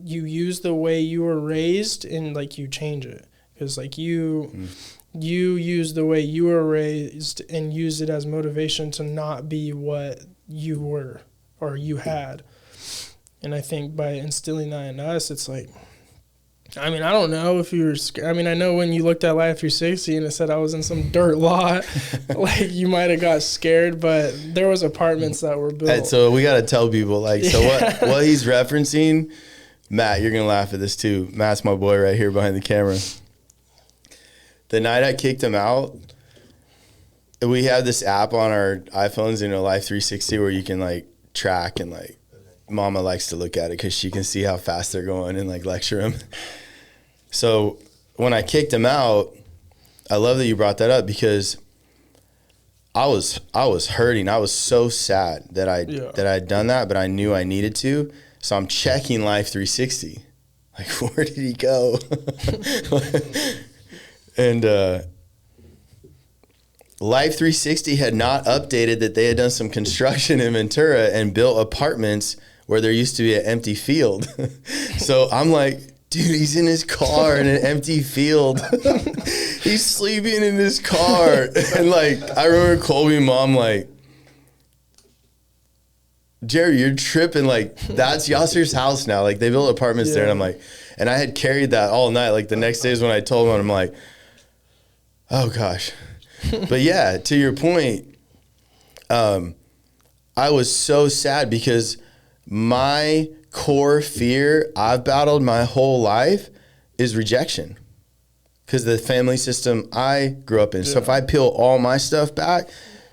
you use the way you were raised and, like, you change it. Because, like, you use the way you were raised and use it as motivation to not be what you were or you had. And I think by instilling that in us, it's like, I mean, I don't know if you were scared. I mean, I know when you looked at Life 360 and it said I was in some dirt lot, like, you might have got scared, but there was apartments that were built. And so we got to tell people, like, so what he's referencing Matt, you're going to laugh at this too. Matt's my boy right here behind the camera. The night I kicked him out, we have this app on our iPhones, Life 360, where you can like track, and like Mama likes to look at it because she can see how fast they're going and like lecture him. So when I kicked him out, I love that you brought that up, because I was hurting. I was so sad that I'd done that, but I knew I needed to. So I'm checking Life 360. Like, where did he go? And Life 360 had not updated that they had done some construction in Ventura and built apartments where there used to be an empty field. So I'm like, dude, he's in his car in an empty field. He's sleeping in his car. And like, I remember Colby's mom like, Jerry, you're tripping. Like, that's Yasser's house now. Like, they built apartments there. And I'm like, and I had carried that all night. Like, the next days when I told him, I'm like, oh gosh. But yeah, to your point, I was so sad because my core fear I've battled my whole life is rejection, because the family system I grew up in. So if I peel all my stuff back,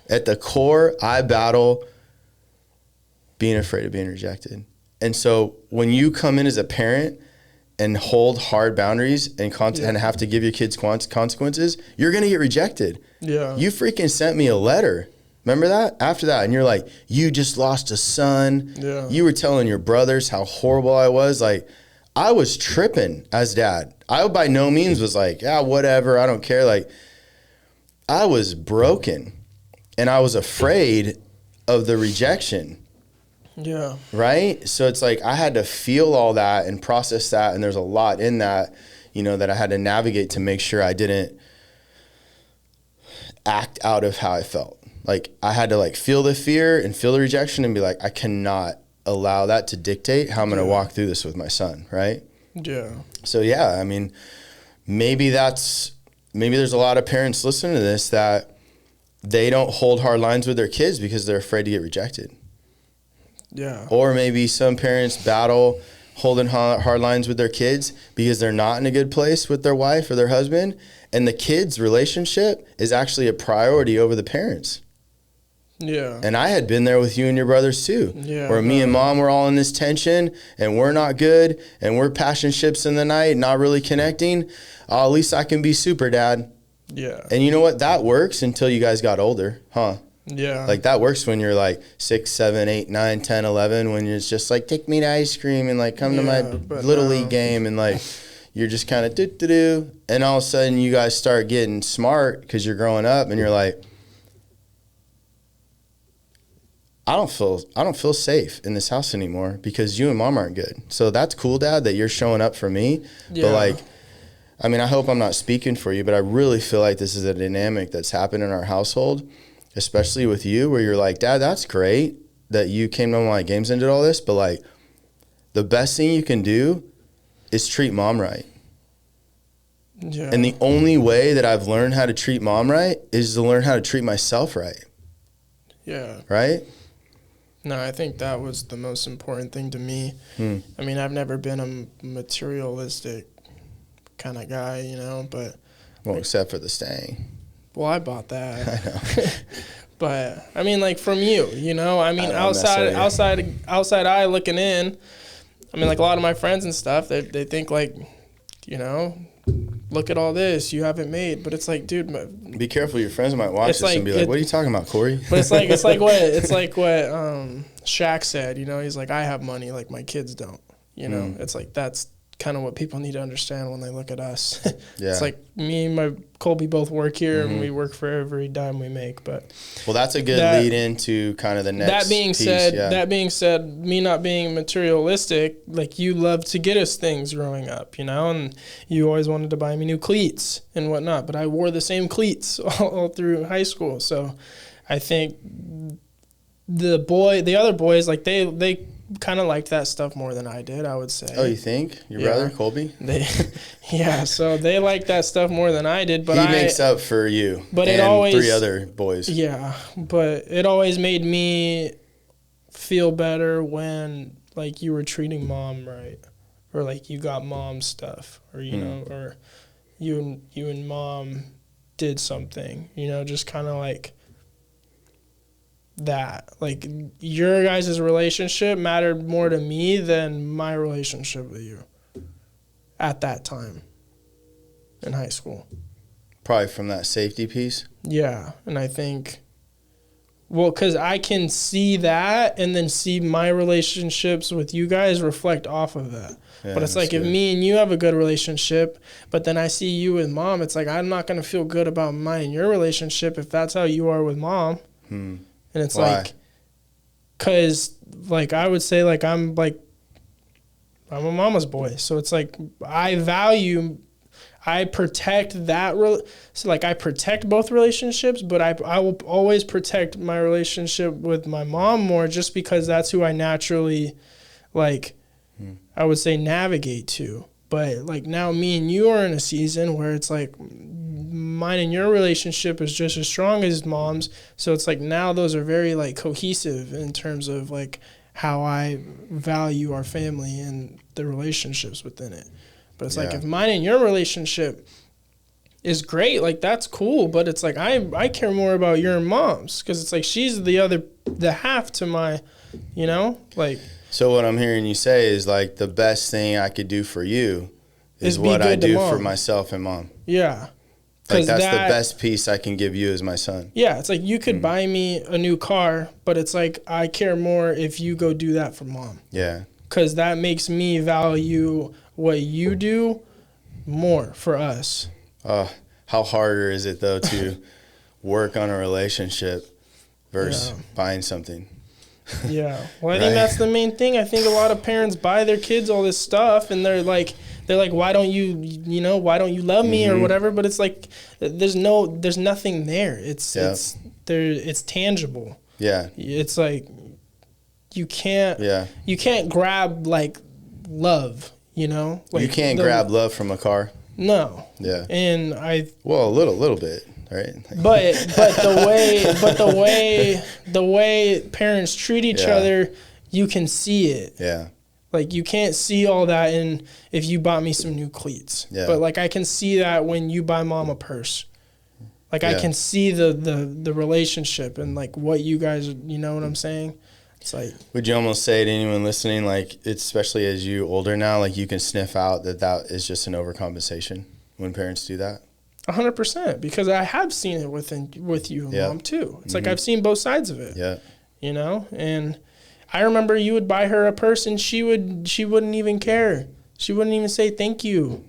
at the core, I battle being afraid of being rejected. And so when you come in as a parent and hold hard boundaries and have to give your kids consequences, you're going to get rejected. Yeah. You freaking sent me a letter. Remember that? After that. And you're like, you just lost a son. Yeah. You were telling your brothers how horrible I was. Like, I was tripping as dad. I by no means was like, yeah, whatever, I don't care. Like, I was broken, and I was afraid of the rejection. Yeah. Right? So it's like I had to feel all that and process that, and there's a lot in that, that I had to navigate to make sure I didn't act out of how I felt. Like, I had to like feel the fear and feel the rejection and be like, I cannot allow that to dictate how I'm going to walk through this with my son, right? Yeah. So yeah, I mean, maybe there's a lot of parents listening to this that they don't hold hard lines with their kids because they're afraid to get rejected. Yeah. Or maybe some parents battle holding hard lines with their kids because they're not in a good place with their wife or their husband, and the kids' relationship is actually a priority over the parents. Yeah. And I had been there with you and your brothers too. Yeah. Where me and mom were all in this tension, and we're not good, and we're passion ships in the night, not really connecting. At least I can be super dad. Yeah. And you know what? That works until you guys got older, huh? Yeah. Like, that works when you're like 6, 7, 8, 9, 10, 11, when it's just like, take me to ice cream and like come to my little league game, and like you're just kind of do. And all of a sudden you guys start getting smart because you're growing up, and you're like, I don't feel safe in this house anymore because you and mom aren't good. So that's cool, dad, that you're showing up for me. Yeah. But like, I mean, I hope I'm not speaking for you, but I really feel like this is a dynamic that's happened in our household, especially with you, where you're like, Dad, that's great that you came to my games and did all this, but like, the best thing you can do is treat mom right. Yeah. And the only way that I've learned how to treat mom right is to learn how to treat myself right. Yeah. Right? No, I think that was the most important thing to me. I mean, I've never been a materialistic kind of guy, but... Well, except for the Stang. Well, I bought that. I know. But, I mean, like, from you, I mean, outside eye looking in, I mean, like, a lot of my friends and stuff, they think, like, look at all this you haven't made, but it's like, dude, be careful. Your friends might watch this and be like, what are you talking about, Korey? But it's like what Shaq said, he's like, I have money, like my kids don't, It's like, that's kind of what people need to understand when they look at us. Yeah. It's like me and my Colby both work here, and we work for every dime we make. But well, that's a good lead into kind of the next. That being said, me not being materialistic, like, you loved to get us things growing up, and you always wanted to buy me new cleats and whatnot. But I wore the same cleats all through high school, so I think the other boys, like, they kind of liked that stuff more than I did, I would say. Oh, you think? Your brother, Colby? So they liked that stuff more than I did. But he makes up for you and 3 other boys. Yeah, but it always made me feel better when, like, you were treating mom right. or like you got mom's stuff, or you know, or you and mom did something, you know, just kind of like that. Like your guys' relationship mattered more to me than my relationship with you at that time in high school. Probably from that safety piece. Yeah, and I think, well, because I can see that and then see my relationships with you guys reflect off of that. Yeah, but it's like if me and you have a good relationship, but then I see you with mom, it's like I'm not going to feel good about mine and your relationship if that's how you are with mom. And it's like, because like I would say like I'm a mama's boy. So it's like I protect that. So like I protect both relationships, but I will always protect my relationship with my mom more just because that's who I naturally like, I would say navigate to. But like now me and you are in a season where it's like mine and your relationship is just as strong as mom's. So it's like now those are very like cohesive in terms of like how I value our family and the relationships within it. But it's like if mine and your relationship is great, like that's cool. But it's like I care more about your mom's because it's like she's the half to my, you know, like. So what I'm hearing you say is like the best thing I could do for you is what I do for myself and mom. Yeah. Like that's the best piece I can give you as my son. Yeah, it's like you could buy me a new car, but it's like I care more if you go do that for mom. Yeah. Because that makes me value what you do more for us. How harder is it though to work on a relationship versus buying something? Yeah. Well, I think that's the main thing. I think a lot of parents buy their kids all this stuff and they're like, why don't you love me or whatever? But it's like, there's nothing there. It's tangible. Yeah. It's like, you can't grab like love, you know? Like you can't grab love from a car. No. Yeah. And well, a little bit. Right. But the way parents treat each other, you can see it. Yeah. Like you can't see all that if you bought me some new cleats. Yeah. But like I can see that when you buy mom a purse. Like I can see the relationship and like what you guys, you know what I'm saying? It's like, would you almost say to anyone listening, like especially as you older now, like you can sniff out that is just an overcompensation when parents do that? 100%, because I have seen it with you and mom too. It's like I've seen both sides of it. Yeah. You know, and I remember you would buy her a purse and she wouldn't even care. She wouldn't even say thank you,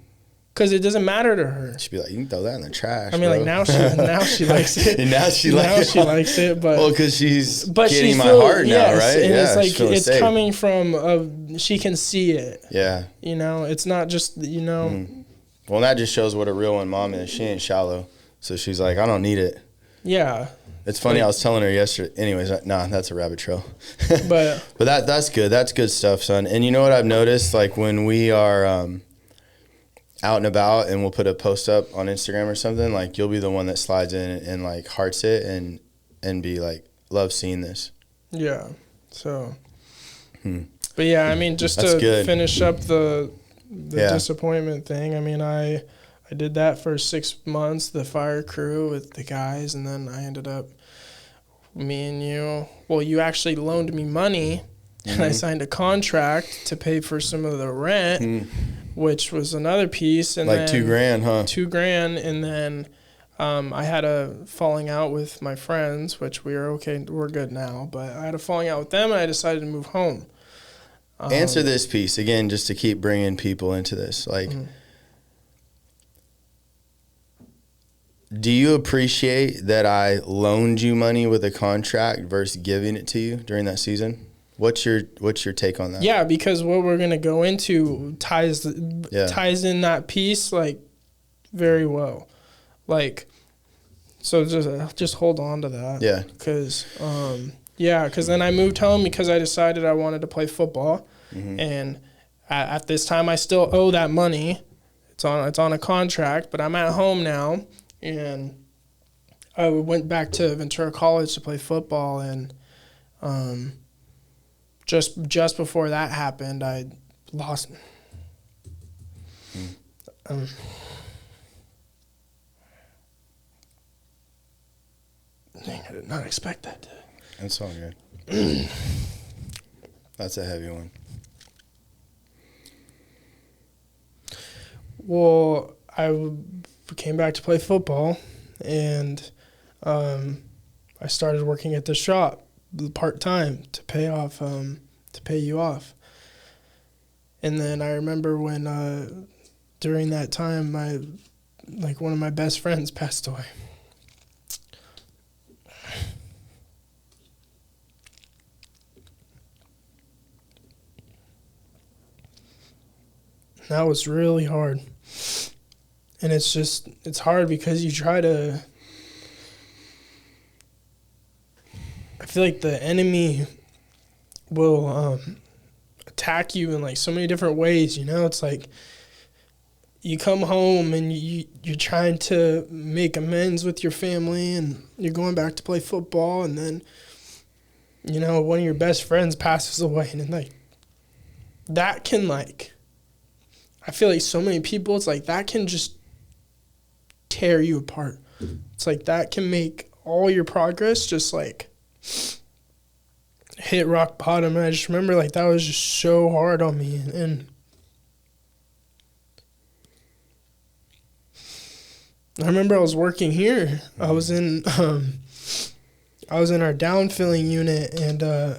because it doesn't matter to her. She'd be like, you can throw that in the trash. I mean, like now she likes it. Now she likes it, but because she's getting my heart now, right? And it's like it's safe. Coming from she can see it. Yeah. You know, it's not just Well, that just shows what a real one mom is. She ain't shallow. So she's like, I don't need it. Yeah. It's funny. I was telling her yesterday. Anyways, that's a rabbit trail. But that's good. That's good stuff, son. And you know what I've noticed? Like when we are out and about and we'll put a post up on Instagram or something, like you'll be the one that slides in and like hearts it and be like, love seeing this. Yeah. So. But yeah, I mean, just that's to good. finish up the disappointment thing. I mean, I did that for 6 months, the fire crew with the guys, and then I ended up, me and you, well, you actually loaned me money, and I signed a contract to pay for some of the rent, which was another piece. And like then, $2,000, huh? $2,000, and then I had a falling out with my friends, which we're good now, but I had a falling out with them, and I decided to move home. Answer this piece again, just to keep bringing people into this. Like, do you appreciate that I loaned you money with a contract versus giving it to you during that season? What's your take on that? Yeah, because what we're gonna go into ties in that piece like very well. Like, so just hold on to that. Yeah. Because then I moved home because I decided I wanted to play football. And at this time, I still owe that money. It's on a contract, but I'm at home now. And I went back to Ventura College to play football. And just before that happened, I lost Dang, I did not expect that. That's all good. That's a heavy one. Well, I came back to play football, and I started working at the shop part-time to pay you off. And then I remember when during that time, one of my best friends passed away. That was really hard. And it's hard because you try to, I feel like the enemy will attack you in like so many different ways, you know? It's like you come home and you're trying to make amends with your family and you're going back to play football, and then, you know, one of your best friends passes away, and then like that can like, I feel like so many people, it's like that can just tear you apart. It's like that can make all your progress just like hit rock bottom. And I just remember like that was just so hard on me. And I remember I was working here. I was in our downfilling unit, and I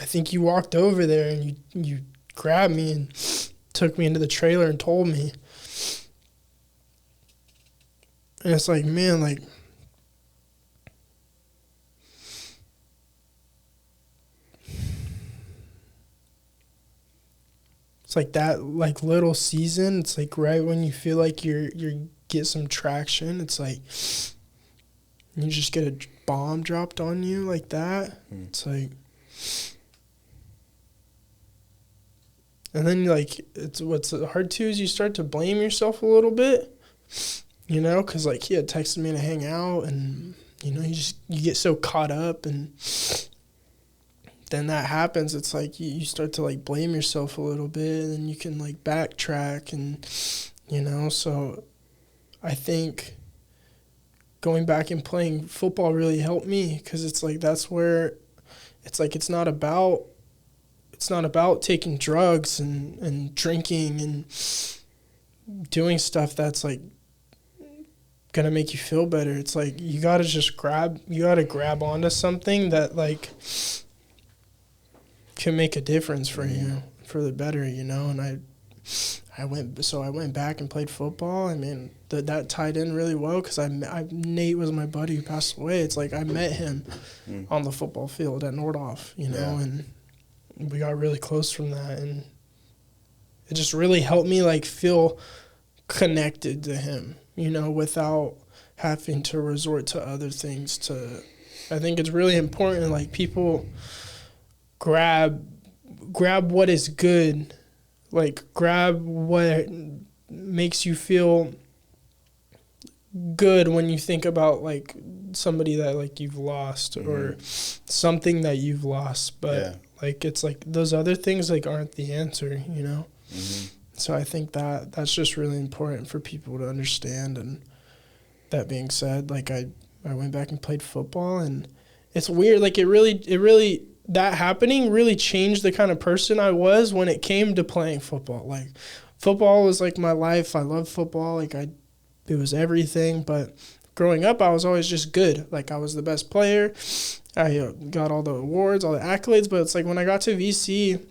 think you walked over there and you grabbed me and took me into the trailer and told me. And it's like, man, like, it's like that, like, little season. It's like right when you feel like you're get some traction. It's like you just get a bomb dropped on you like that. It's like, and then like it's what's hard too is you start to blame yourself a little bit, you know, because like he had texted me to hang out, and you know you get so caught up, and then that happens. It's like you start to like blame yourself a little bit, and then you can like backtrack, and you know. So I think going back and playing football really helped me, because it's like that's where it's like it's not about taking drugs and drinking and doing stuff that's like gonna make you feel better. It's like you gotta grab onto something that like can make a difference for you, for the better, you know. And I went back and played football. I mean, that tied in really well, because Nate was my buddy who passed away. It's like I met him on the football field at Nordhoff, you know, and we got really close from that, and it just really helped me like feel connected to him, you know, without having to resort to other things. I think it's really important, like, people grab what is good, like grab what makes you feel good when you think about like somebody that like you've lost or something that you've lost, but like it's like those other things like aren't the answer, you know. So I think that's just really important for people to understand. And that being said, like I went back and played football, and it's weird, like it really that happening really changed the kind of person I was when it came to playing football. Like football was like my life. I loved football. Like it was everything. But growing up, I was always just good. Like I was the best player. I got all the awards, all the accolades. But it's like when I got to VC,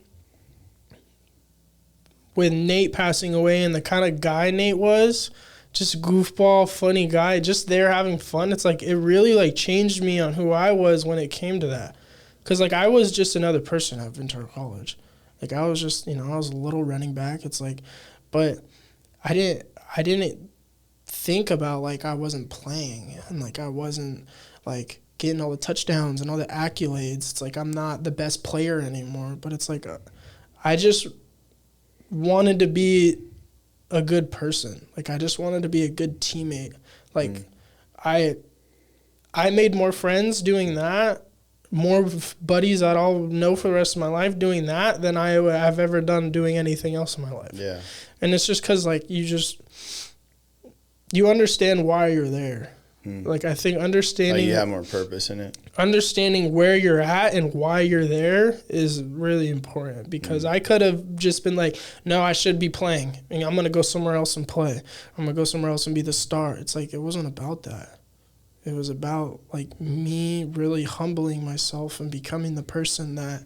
with Nate passing away and the kind of guy Nate was, just goofball, funny guy, just there having fun. It's like it really like changed me on who I was when it came to that. Because like I was just another person at Ventura College. Like I was just, you know, I was a little running back. It's like, but I didn't think about like I wasn't playing, and like I wasn't like getting all the touchdowns and all the accolades. It's like I'm not the best player anymore, but it's like I just wanted to be a good person. Like I just wanted to be a good teammate. Like I made more friends doing that more buddies that I'll know for the rest of my life doing that than I have ever done doing anything else in my life. Yeah. And it's just because, like, you understand why you're there. Like, I think understanding... you have more purpose in it. Understanding where you're at and why you're there is really important, because I could have just been like, no, I should be playing, and I'm going to go somewhere else and play. I'm going to go somewhere else and be the star. It's like, it wasn't about that. It was about, like, me really humbling myself and becoming the person that,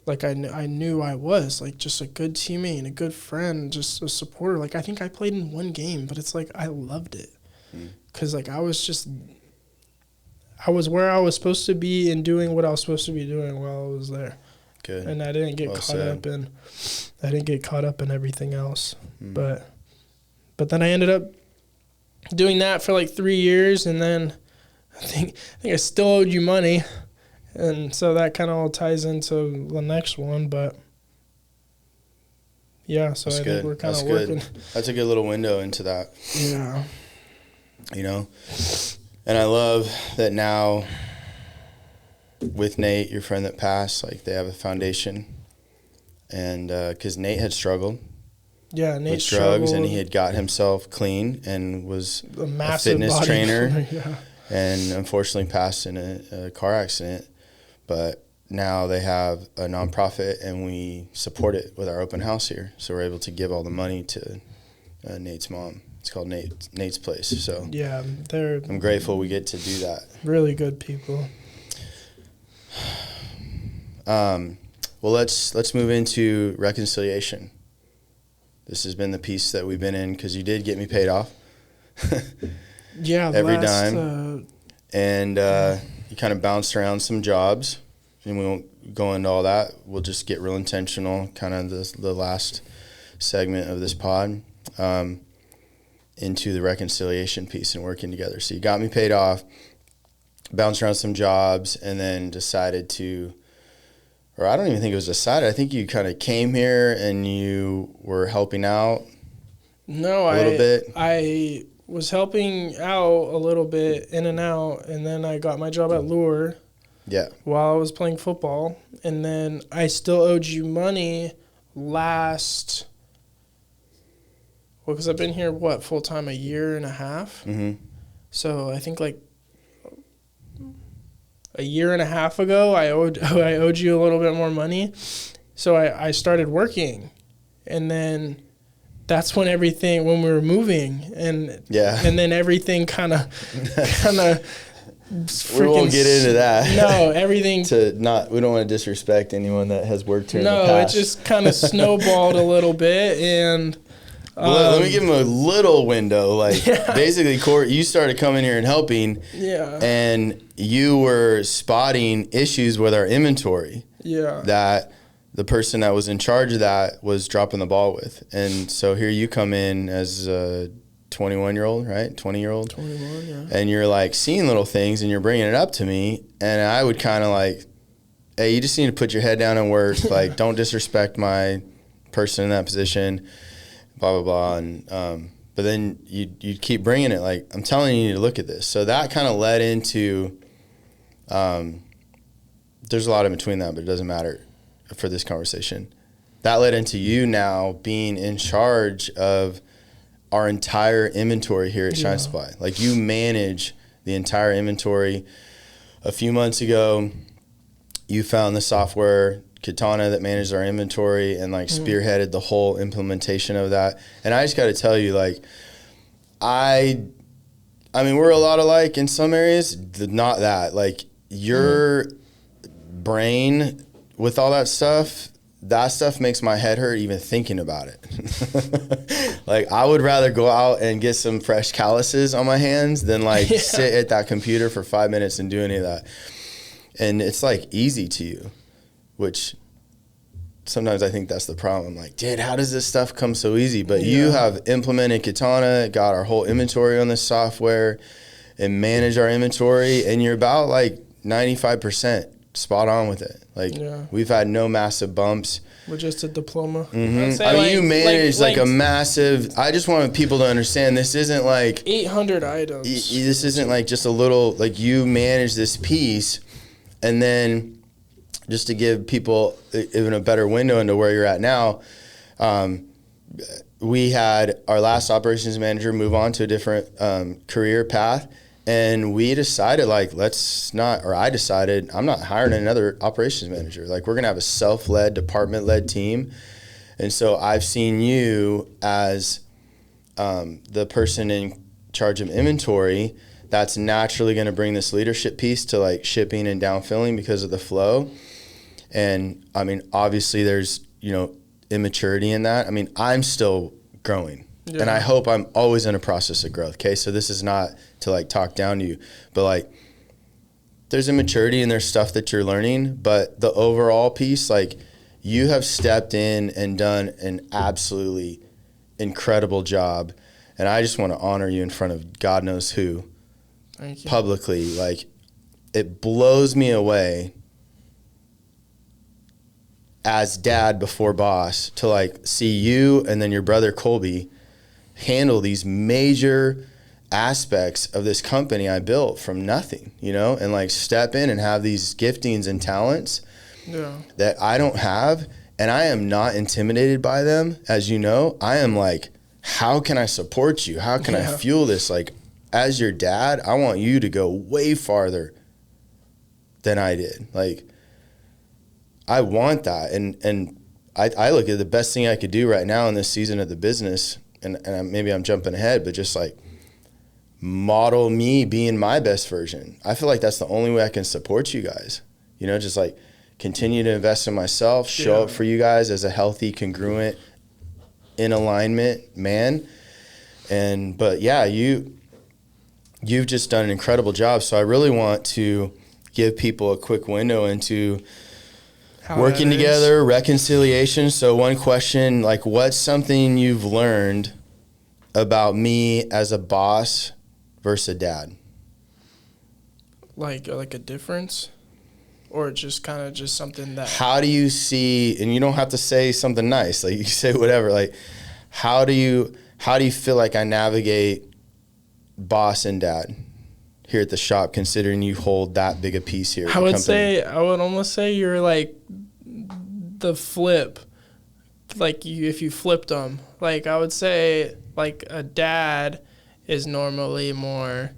like, I knew I was, like, just a good teammate and a good friend, just a supporter. Like, I think I played in one game, but it's like I loved it. Because, like, I was where I was supposed to be and doing what I was supposed to be doing while I was there. Good. And I didn't get caught up in everything else. But then I ended up doing that for like 3 years, and then I think I still owed you money. And so that kind of all ties into the next one, but yeah, so That's I good. think we're kind of That's working. good. That's a good little window into that. Yeah. You know? And I love that now with Nate, your friend that passed, like, they have a foundation. And because Nate had struggled with drugs, and he had got himself clean and was a fitness trainer. Yeah. And unfortunately passed in a car accident. But now they have a nonprofit, and we support it with our open house here. So we're able to give all the money to Nate's mom. It's called Nate's Place. So yeah, I'm grateful we get to do that. Really good people. Well, let's move into reconciliation. This has been the piece that we've been in, because you did get me paid off. Yeah, every dime. And you kind of bounced around some jobs, and we won't go into all that. We'll just get real intentional, kind of the last segment of this pod, into the reconciliation piece and working together. So you got me paid off, bounced around some jobs, and then decided to, or I don't even think it was decided. I think you kind of came here and you were helping out a little bit. I was helping out a little bit in and out, and then I got my job at Lure. Yeah. While I was playing football, and then I still owed you money because I've been here, full time a year and a half? Mm-hmm. So I think like a year and a half ago, I owed you a little bit more money. So I started working, and then that's when when we were moving, and then everything kind of we won't get into that. No, everything. We don't want to disrespect anyone that has worked here in the past. No, it just kind of snowballed a little bit, and let me give him a little window. Like, basically, Korey, you started coming here and helping, and you were spotting issues with our inventory. Yeah. That the person that was in charge of that was dropping the ball with, and so here you come in as a 21-year-old, right? 20-year-old. 21, yeah. And you're like seeing little things, and you're bringing it up to me, and I would kind of like, hey, you just need to put your head down and work. Like, don't disrespect my person in that position. Blah, blah, blah. And, but then you keep bringing it, like, I'm telling you, you need to look at this. So that kind of led into, there's a lot in between that, but it doesn't matter for this conversation. That led into you now being in charge of our entire inventory here at Shine Supply. Like, you manage the entire inventory. A few months ago, you found the software Katana that managed our inventory and like spearheaded the whole implementation of that. And I just got to tell you, like, I mean, we're a lot alike in some areas, not that. Like, your brain with all that stuff makes my head hurt even thinking about it. Like, I would rather go out and get some fresh calluses on my hands than like sit at that computer for 5 minutes and do any of that. And it's like easy to you, which sometimes I think that's the problem. Like, dude, how does this stuff come so easy? But you have implemented Katana, got our whole inventory on this software, and manage our inventory, and you're about like 95% spot on with it. Like, we've had no massive bumps. With just a diploma. Mm-hmm. I mean, you manage like a massive. I just want people to understand this isn't like 800 items. This isn't like just a little. Like, you manage this piece, and then just to give people even a better window into where you're at now. We had our last operations manager move on to a different career path, and we decided, like, I decided I'm not hiring another operations manager. Like, we're going to have a self-led, department-led team. And so I've seen you as the person in charge of inventory that's naturally going to bring this leadership piece to, like, shipping and downfilling because of the flow. And, I mean, obviously there's, immaturity in that. I mean, I'm still growing. Yeah. And I hope I'm always in a process of growth. Okay. So this is not to like talk down to you, but like there's immaturity and there's stuff that you're learning, but the overall piece, like you have stepped in and done an absolutely incredible job. And I just want to honor you in front of God knows who. Thank you. Publicly. Like, it blows me away as dad before boss to like see you and then your brother Colby handle these major aspects of this company I built from nothing, and like step in and have these giftings and talents that I don't have. And I am not intimidated by them. As you know, I am like, how can I support you? How can I fuel this? Like, as your dad, I want you to go way farther than I did. Like, I want that. And I look at the best thing I could do right now in this season of the business, and maybe I'm jumping ahead, but just like model me being my best version. I feel like that's the only way I can support you guys. Just like continue to invest in myself, show up for you guys as a healthy, congruent, in alignment man. But yeah, you've just done an incredible job. So I really want to give people a quick window into working together, reconciliation. So one question, like, what's something you've learned about me as a boss versus a dad? Like a difference? Or just kind of just something that... How do you see, and you don't have to say something nice, like you say whatever, like how do you feel like I navigate boss and dad here at the shop, considering you hold that big a piece here? I would almost say you're like the flip, like if you flipped them. Like I would say like a dad is normally more,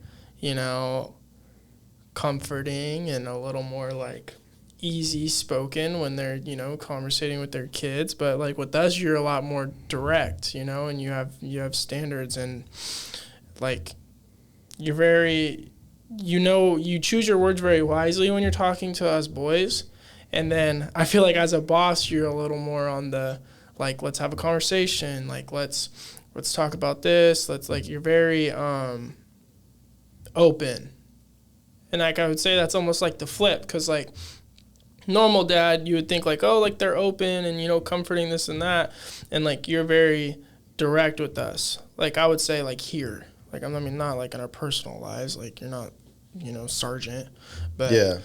comforting and a little more like easy spoken when they're, conversating with their kids. But like with us, you're a lot more direct, and you have standards, and like you're very, you choose your words very wisely when you're talking to us boys. And then I feel like as a boss, you're a little more on the, like, let's have a conversation. Like, let's talk about this. You're very open. And like I would say that's almost like the flip, because like normal dad, you would think like, oh, like they're open and, comforting this and that. And like you're very direct with us. Like I would say like here. Like, I mean, not like in our personal lives. Like you're not, sergeant. But yeah.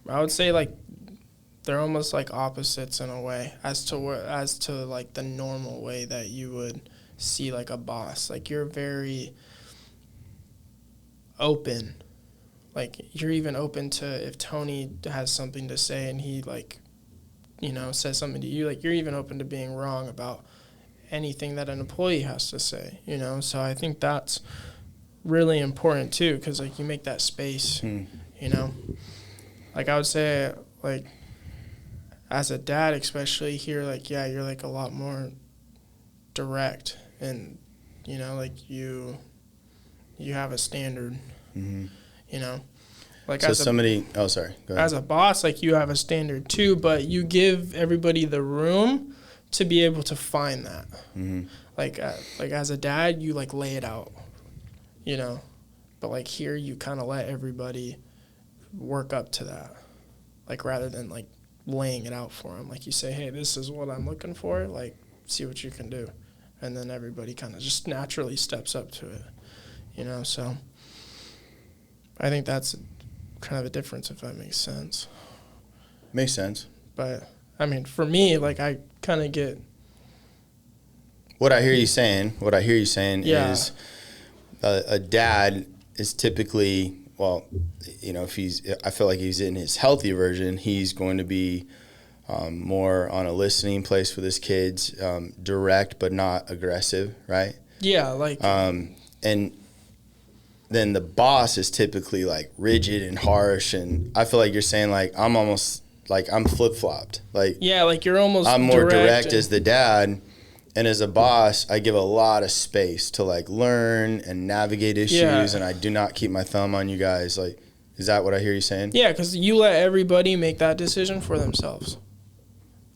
I would say like they're almost like opposites in a way as to like the normal way that you would see like a boss. Like you're very open. Like you're even open to if Tony has something to say and he like, says something to you, like you're even open to being wrong about anything that an employee has to say, So I think that's really important too, because like you make that space, Like I would say, like, as a dad especially here, like, yeah, you're, like, a lot more direct. And, like, you have a standard, Like so sorry, go ahead. As a boss, like, you have a standard, too, but you give everybody the room to be able to find that. Mm-hmm. Like, as a dad, you, like, lay it out, But, like, here you kind of let everybody work up to that, like rather than like laying it out for them. Like you say, hey, this is what I'm looking for, like see what you can do, and then everybody kind of just naturally steps up to it, So I think that's kind of a difference, if that makes sense. Makes sense. But I mean, for me, like, I kind of get. What I hear you saying Yeah. is a dad is typically, well, you know, I feel like he's in his healthy version, he's going to be more on a listening place with his kids, direct but not aggressive, right? Yeah, like. And then the boss is typically like rigid and harsh, and I feel like you're saying like I'm almost like I'm flip-flopped. Like, yeah, like you're almost. I'm more direct as the dad. And as a boss, I give a lot of space to like learn and navigate issues, and I do not keep my thumb on you guys. Like, is that what I hear you saying? Yeah, because you let everybody make that decision for themselves.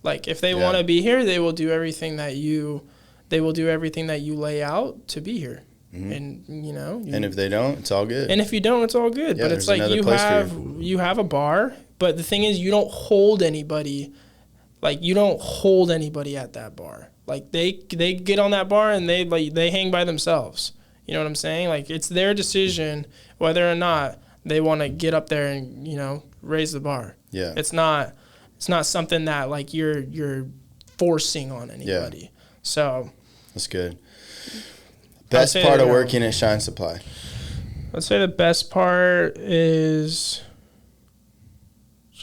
Like, if they want to be here, they will do everything that you lay out to be here. Mm-hmm. And you know. And if they don't, it's all good. And if you don't, it's all good. Yeah, but it's like you have a bar, but the thing is, you don't hold anybody. Like, you don't hold anybody at that bar. Like, they get on that bar and they hang by themselves. You know what I'm saying? Like, it's their decision whether or not they want to get up there and, you know, raise the bar. Yeah. It's not something that like you're forcing on anybody. Yeah. So that's good. Best part of working at Shine Supply. I'd say the best part is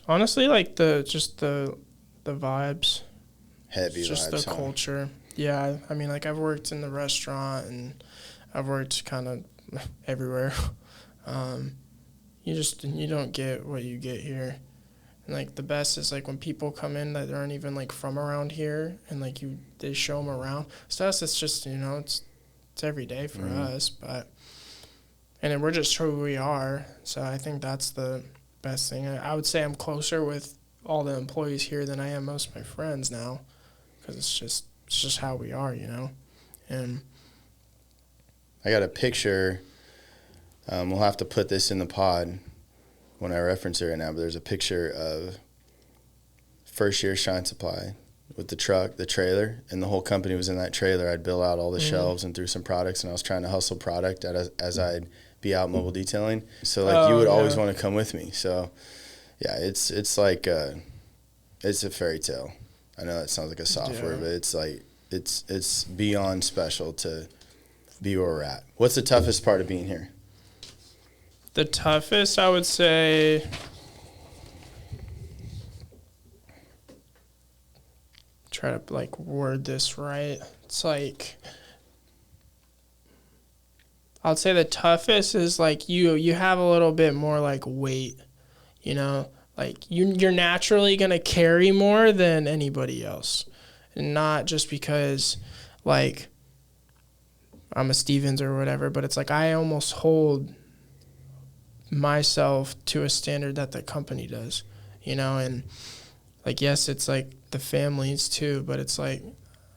honestly like the vibes. Heavy vibes. Just the culture. Yeah, I mean, like, I've worked in the restaurant and I've worked kind of everywhere. You don't get what you get here. And like the best is like when people come in that aren't even like from around here, and like they show them around. So us, it's just, you know, it's every day for us, and then we're just who we are. So I think that's the best thing. I would say I'm closer with all the employees here than I am most of my friends now, because it's just how we are, you know. And I got a picture. We'll have to put this in the pod when I reference it right now, but there's a picture of first year Shine Supply with the truck, the trailer, and the whole company was in that trailer. I'd bill out all the shelves and threw some products, and I was trying to hustle product as I'd be out mobile detailing. So like you would always want to come with me. So yeah, it's like it's a fairy tale. I know that sounds like a soft word, but it's like it's beyond special to be where we're at. What's the toughest part of being here? The toughest, I would say, try to like word this right. It's like, I would say the toughest is like you have a little bit more like weight, you know, like you're naturally gonna carry more than anybody else, and not just because like I'm a Stevens or whatever, but it's like I almost hold myself to a standard that the company does, you know. And like, yes, it's like the families too, but it's like,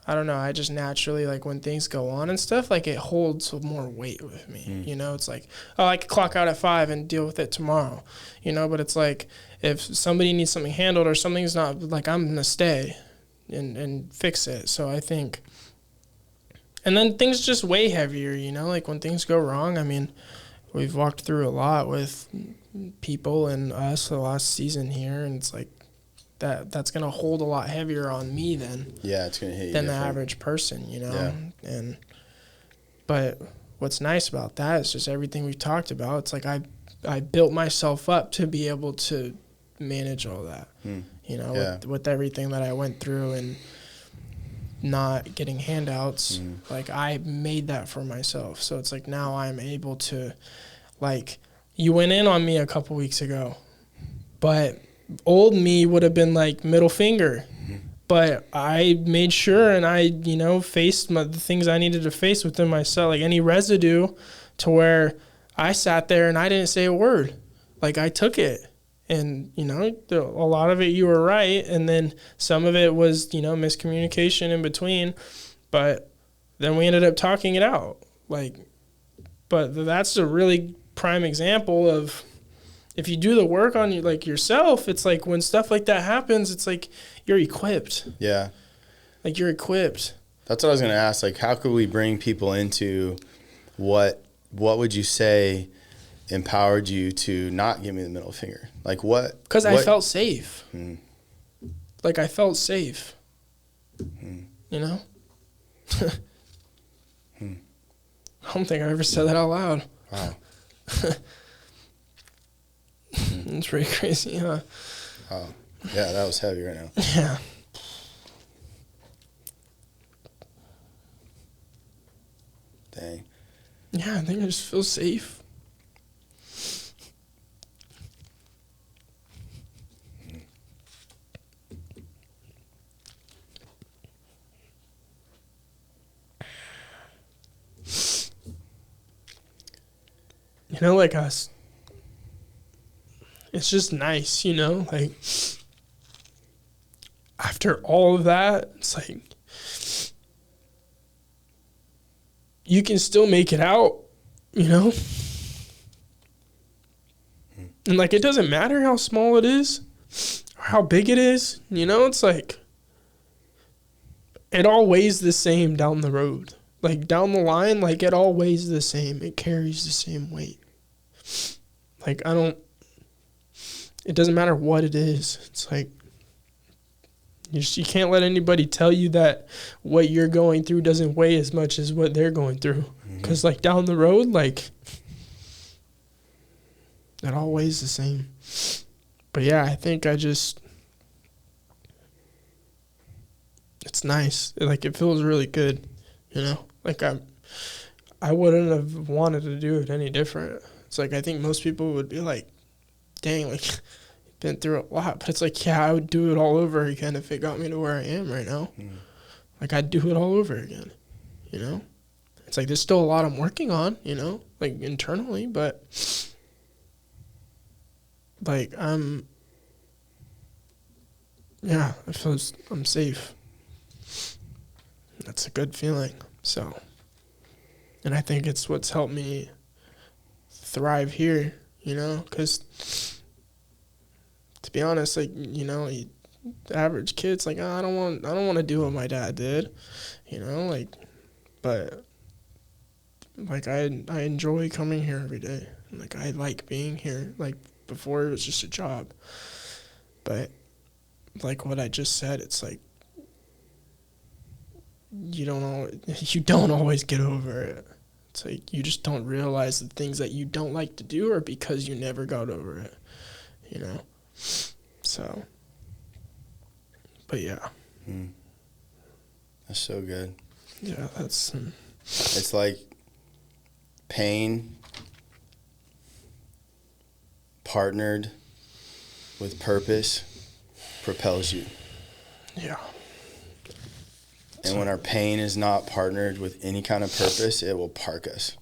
I don't know, I just naturally, like, when things go on and stuff, like, it holds more weight with me, you know. It's like, oh, I could clock out at 5 and deal with it tomorrow, you know. But it's like, if somebody needs something handled or something's not, like, I'm gonna stay and fix it. So I think, and then things just weigh heavier, you know, like when things go wrong. I mean, we've walked through a lot with people and us the last season here, and it's like that's gonna hold a lot heavier on me than it's gonna hit you than the average person, you know. And but what's nice about that is just everything we've talked about. It's like I built myself up to be able to manage all that, you know, with everything that I went through and not getting handouts. Like, I made that for myself. So it's like now I'm able to, like, you went in on me a couple weeks ago, but old me would have been like middle finger. But I made sure, and I, you know, faced the things I needed to face within myself, like any residue, to where I sat there and I didn't say a word. Like, I took it. And, you know, a lot of it you were right, and then some of it was, you know, miscommunication in between. But then we ended up talking it out. Like, but that's a really prime example of, if you do the work on you, like, yourself, it's like when stuff like that happens, it's like you're equipped. Yeah. Like, you're equipped. That's what I was going to ask. Like, how could we bring people into what would you say empowered you to not give me the middle finger? Like what? Because I felt safe. Like I felt safe. You know? I don't think I ever said that out loud. Wow. It's pretty crazy, huh? Wow. Yeah, that was heavy right now. Yeah. Dang. Yeah, I think I just feel safe. You know, like us. It's just nice, you know? Like, after all of that, it's like, you can still make it out, you know? And, like, it doesn't matter how small it is or how big it is, you know? It's like, it all weighs the same down the road. Like, down the line, like, it all weighs the same. It carries the same weight. Like, it doesn't matter what it is. It's like, you can't let anybody tell you that what you're going through doesn't weigh as much as what they're going through. Because, like, down the road, like, it all weighs the same. But, yeah, I think it's nice. Like, it feels really good, you know? Like, I wouldn't have wanted to do it any different. It's like, I think most people would be like, dang, like, you've been through a lot. But it's like, yeah, I would do it all over again if it got me to where I am right now. Like, I'd do it all over again, you know? It's like, there's still a lot I'm working on, you know? Like, internally, but, like, yeah, I feel I'm safe. That's a good feeling, so. And I think it's what's helped me thrive here, you know, because to be honest, like, you know, the average kid's like, oh, I don't want to do what my dad did, you know, like, but like I enjoy coming here every day, and like I like being here. Like before, it was just a job, but like what I just said, it's like you don't always get over it. It's like you just don't realize the things that you don't like to do are because you never got over it, you know? So, but yeah. That's so good. Yeah, that's... It's like pain partnered with purpose propels you. Yeah. And when our pain is not partnered with any kind of purpose, it will park us.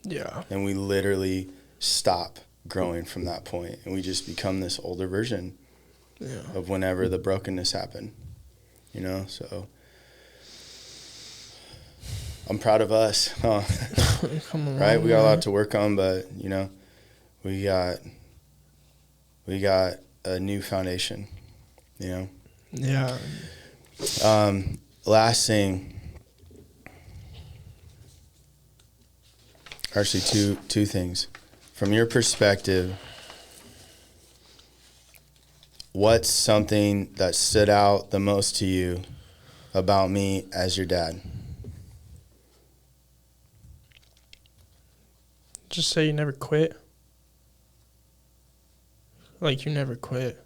Yeah. And we literally stop growing from that point. And we just become this older version of whenever the brokenness happened. You know, so I'm proud of us. Huh? Right? We got a lot to work on, but, you know, we got a new foundation, you know? Yeah. Last thing, actually two things. From your perspective, what's something that stood out the most to you about me as your dad? Just say you never quit. Like, you never quit.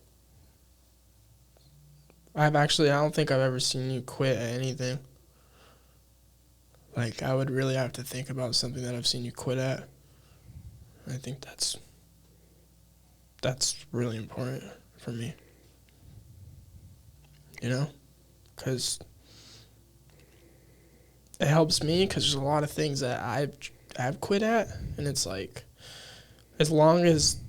I don't think I've ever seen you quit at anything. Like, I would really have to think about something that I've seen you quit at. I think that's really important for me. You know? Because it helps me because there's a lot of things that I've quit at. And it's like, as long as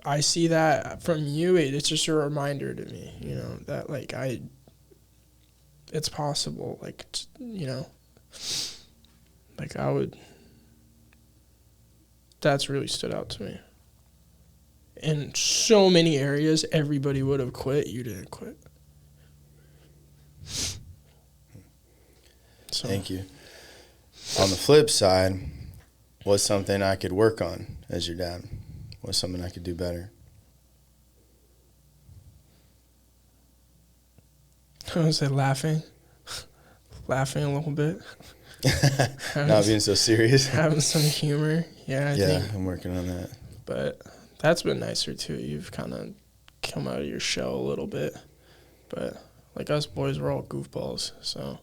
I see that from you, it's just a reminder to me, you know, that like it's possible, like, you know, like that's really stood out to me. In so many areas, everybody would have quit, you didn't quit. So. Thank you. On the flip side, what's something I could work on? as your dad? What's something I could do better? I would say laughing a little bit. Not being so serious. Having some humor. Yeah, I think. I'm working on that. But that's been nicer too. You've kind of come out of your shell a little bit. But like us boys, we're all goofballs. So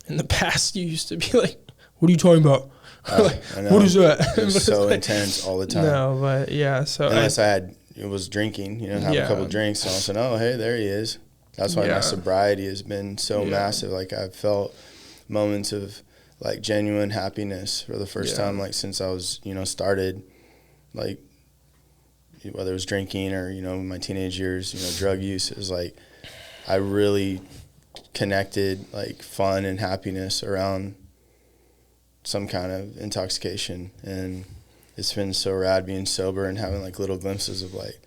in the past, you used to be like, "What are you talking about? Like, I know. what is that?" It was so intense all the time. No, but yeah. So unless I was drinking, have a couple drinks, and all of a sudden, oh, hey, there he is. That's why my sobriety has been so massive. Like, I've felt moments of like genuine happiness for the first time, like since I was, started, like whether it was drinking or, my teenage years, drug use. It was like I really connected like fun and happiness around some kind of intoxication. And it's been so rad being sober and having like little glimpses of like,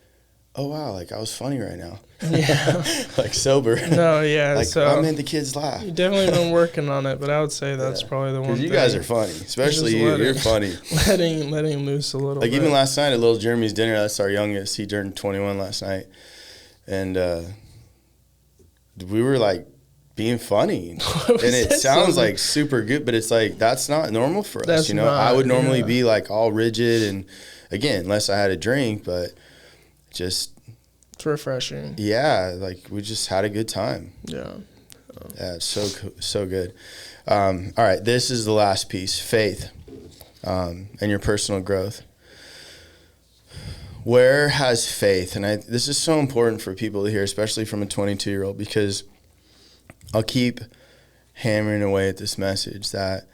oh wow, like I was funny right now. Yeah. Like sober. No, yeah. Like so I made the kids laugh. You've definitely been working on it, but I would say that's probably the one thing. Because you guys are funny. Especially you. You're funny. Letting loose a little bit. Like even last night at little Jeremy's dinner, that's our youngest. He turned 21 last night. And we were like being funny. And it sounds like super good, but it's like that's not normal for us. I would normally be like all rigid and again, unless I had a drink, but just it's refreshing. Yeah, like we just had a good time. Yeah. Yeah, it's so good. All right, this is the last piece, faith, and your personal growth. Where has faith, and this is so important for people to hear, especially from a 22-year-old, because I'll keep hammering away at this message that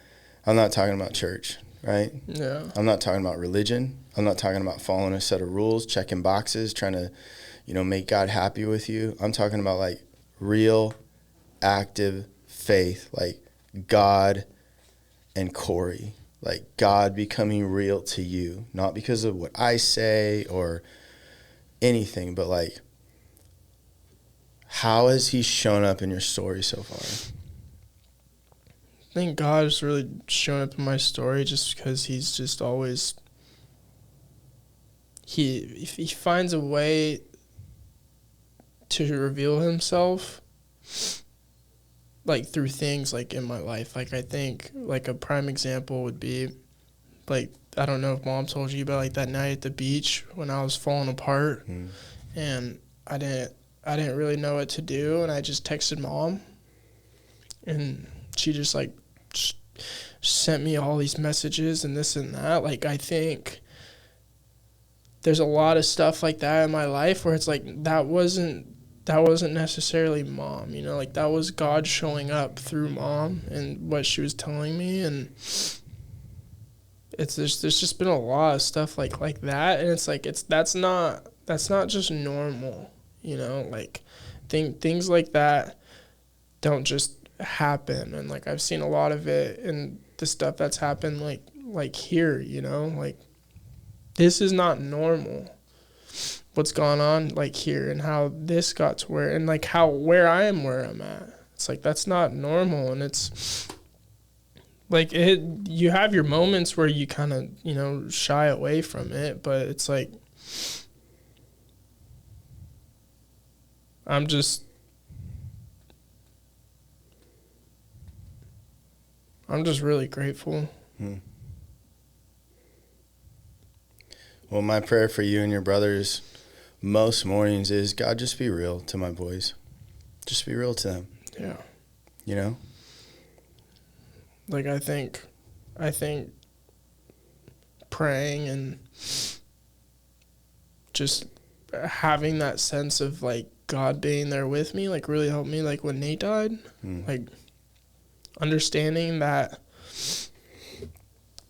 I'm not talking about church, right? Yeah. I'm not talking about religion. I'm not talking about following a set of rules, checking boxes, trying to, make God happy with you. I'm talking about like real, active faith, like God and Korey, like God becoming real to you, not because of what I say or anything, but like how has he shown up in your story so far? I think God has really shown up in my story just because he's just always he finds a way to reveal himself like through things like in my life. Like I think like a prime example would be like I don't know if Mom told you about like that night at the beach when I was falling apart and I didn't really know what to do and I just texted Mom and she just like sent me all these messages and this and that. Like I think there's a lot of stuff like that in my life where it's like that wasn't necessarily Mom, like that was God showing up through Mom and what she was telling me. And there's just been a lot of stuff like that, and it's like that's not just normal, like things like that don't just happen. And like I've seen a lot of it in the stuff that's happened like here, like this is not normal what's gone on like here and how this got to where and like where I'm at. It's like that's not normal. And it's like you have your moments where you kind of shy away from it, but it's like I'm just really grateful. Well, my prayer for you and your brothers most mornings is, God, just be real to my boys. Just be real to them. Yeah. Like I think praying and just having that sense of like God being there with me like really helped me like when Nate died. Like understanding that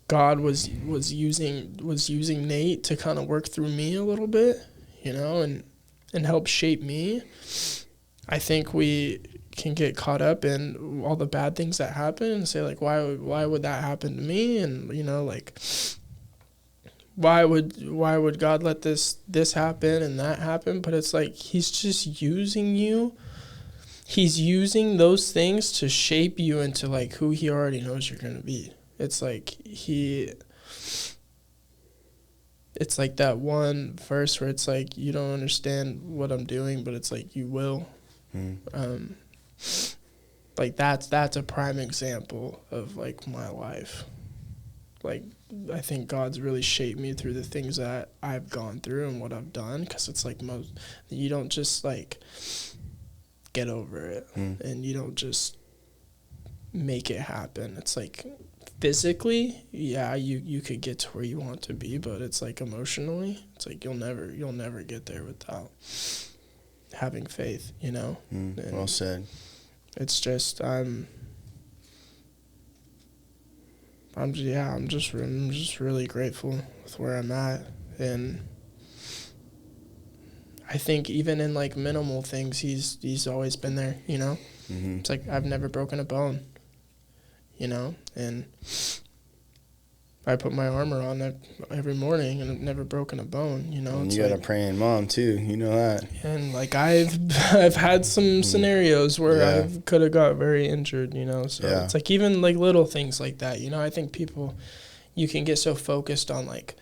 God was using Nate to kind of work through me a little bit, and help shape me. I think we can get caught up in all the bad things that happen and say like, why would that happen to me? And like, why would God let this happen and that happen? But it's like he's just using you. He's using those things to shape you into like who he already knows you're gonna be. It's like it's like that one verse where it's like, you don't understand what I'm doing, but it's like, you will. Like that's a prime example of like my life. Like, I think God's really shaped me through the things that I've gone through and what I've done, because it's like you don't just like get over it and you don't just make it happen. It's like physically, yeah, you could get to where you want to be, but it's like emotionally, it's like you'll never get there without having faith, you know. Well said. It's just I'm just really grateful with where I'm at, and I think even in like minimal things, he's always been there, you know. It's like I've never broken a bone, you know, and I put my armor on every morning and I've never broken a bone, you know. And you got a praying mom too, you know that. And like I've had some scenarios where I could have got very injured, you know. So it's like even like little things like that, you know. I think you can get so focused on like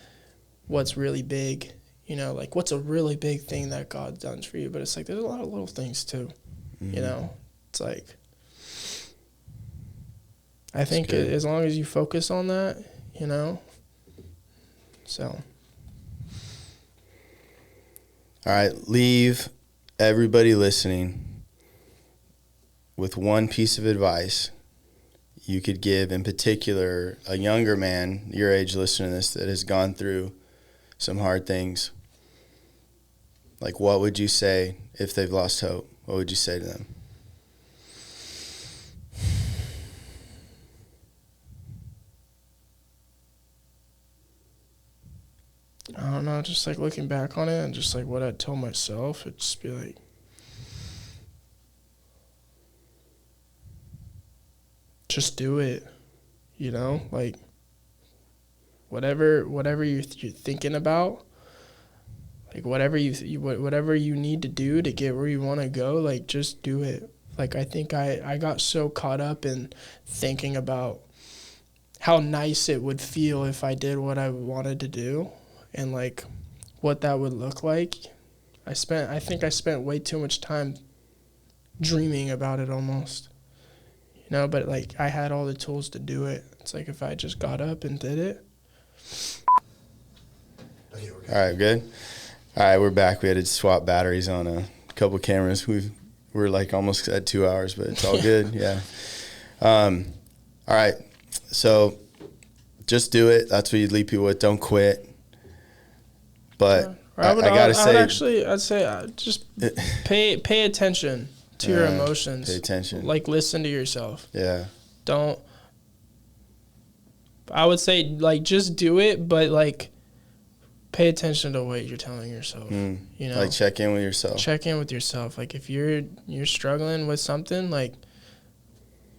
what's really big, you know, like what's a really big thing that God's done for you, but it's like there's a lot of little things too, you know. It's like I think as long as you focus on that, you know. So. All right, leave everybody listening with one piece of advice you could give, in particular, a younger man, your age, listening to this, that has gone through some hard things. Like, what would you say if they've lost hope? What would you say to them? I don't know, just like looking back on it and just like what I'd tell myself, it'd just be like, just do it, you know, like whatever you're thinking about, like whatever you need to do to get where you want to go, like just do it. Like I think I got so caught up in thinking about how nice it would feel if I did what I wanted to do. And like what that would look like. I think I spent way too much time dreaming about it almost, you know, but like I had all the tools to do it. It's like if I just got up and did it. Okay, we're good. All right, good. All right, we're back. We had to swap batteries on a couple cameras. We're like almost at 2 hours, but it's all good. Yeah. All right. So just do it. That's what you'd leave people with. Don't quit. But I'd say just pay attention to your emotions. Pay attention. Like listen to yourself. Yeah. I would say like just do it, but like pay attention to what you're telling yourself. You know, like check in with yourself. Check in with yourself. Like if you're struggling with something, like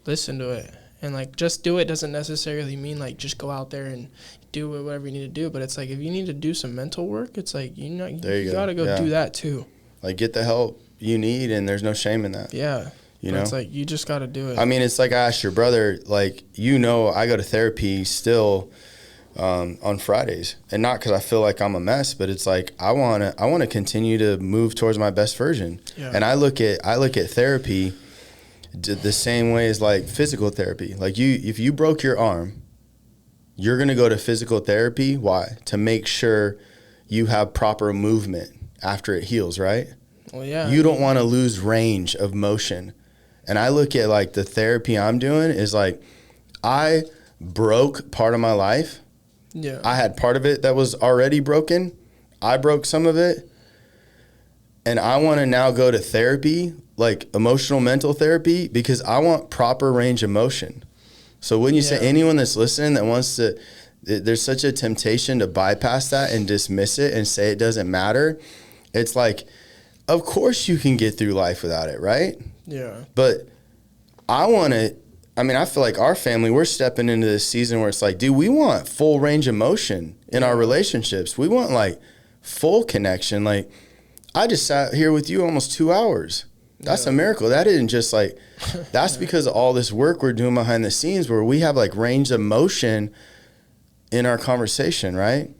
listen to it. And like just do it doesn't necessarily mean like just go out there and do whatever you need to do. But it's like if you need to do some mental work, it's like you gotta go do that too. Like get the help you need, and there's no shame in that. Yeah. You know, it's like you just gotta do it. I mean, it's like I asked your brother. Like I go to therapy still on Fridays, and not because I feel like I'm a mess, but it's like I wanna continue to move towards my best version. Yeah. And I look at therapy the same way as like physical therapy. Like if you broke your arm, you're going to go to physical therapy. Why? To make sure you have proper movement after it heals, right? Well, yeah. You don't want to lose range of motion. And I look at like the therapy I'm doing is like I broke part of my life. Yeah. I had part of it that was already broken. I broke some of it. And I want to now go to therapy, like emotional mental therapy, because I want proper range of motion. So when you say anyone that's listening that wants to, there's such a temptation to bypass that and dismiss it and say it doesn't matter. It's like, of course you can get through life without it, right? Yeah. But I feel like our family, we're stepping into this season where it's like, dude, we want full range of motion in our relationships. We want like full connection. Like I just sat here with you almost 2 hours. That's a miracle. That isn't just like, that's because of all this work we're doing behind the scenes where we have like range of motion in our conversation, right?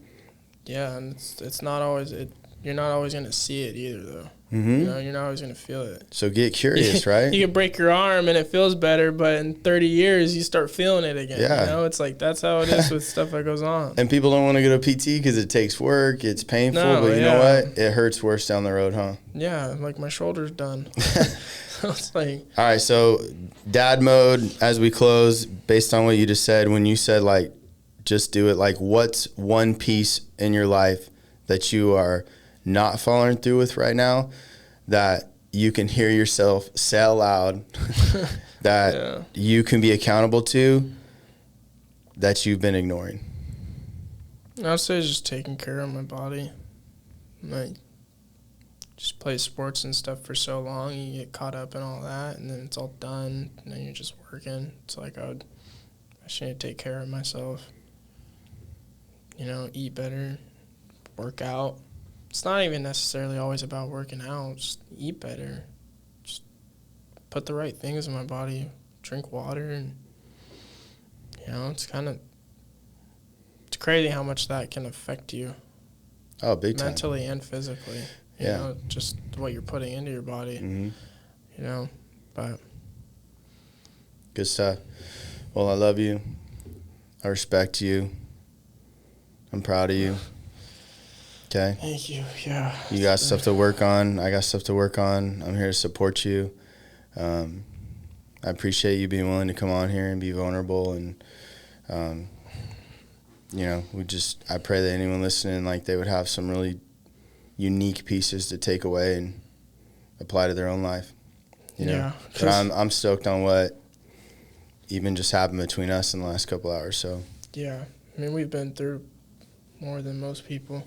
Yeah, and it's not always you're not always gonna see it either, though. Mm-hmm. You know, you're not always gonna feel it. So get curious, right? You can break your arm and it feels better, but in 30 years you start feeling it again. Yeah. You know, it's like that's how it is with stuff that goes on. And people don't want to go to PT because it takes work, it's painful, No, but you know yeah. what? It hurts worse down the road, huh? Yeah, like my shoulder's done. So it's like, All right, so dad mode as we close, based on what you just said, when you said like just do it, like what's one piece in your life that you are not following through with right now that you can hear yourself say out loud that yeah. you can be accountable to that you've been ignoring? I would say just taking care of my body. Like, just play sports and stuff for so long, you get caught up in all that, and then it's all done, and then you're just working. It's like I should take care of myself. You know, eat better, work out. It's not even necessarily always about working out. Just eat better. Just put the right things in my body. Drink water, and you know, it's crazy how much that can affect you. Oh, big time. Mentally and physically. You know, just what you're putting into your body. Mm-hmm. You know, but Good stuff. Well, I love you. I respect you. I'm proud of you. Okay? thank you. Yeah. You got stuff to work on. I got stuff to work on. I'm here to support you. I appreciate you being willing to come on here and be vulnerable. And, you know, I pray that anyone listening, like, they would have some really unique pieces to take away and apply to their own life. You know? Yeah. But I'm stoked on what even just happened between us in the last couple hours. So Yeah. I mean, we've been through more than most people,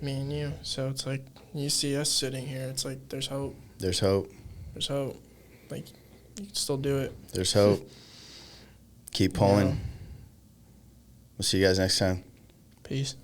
me and you. So it's like, you see us sitting here, it's like, there's hope. there's hope. There's hope. Like, you can still do it. There's hope. Keep pulling. Yeah. We'll see you guys next time. Peace.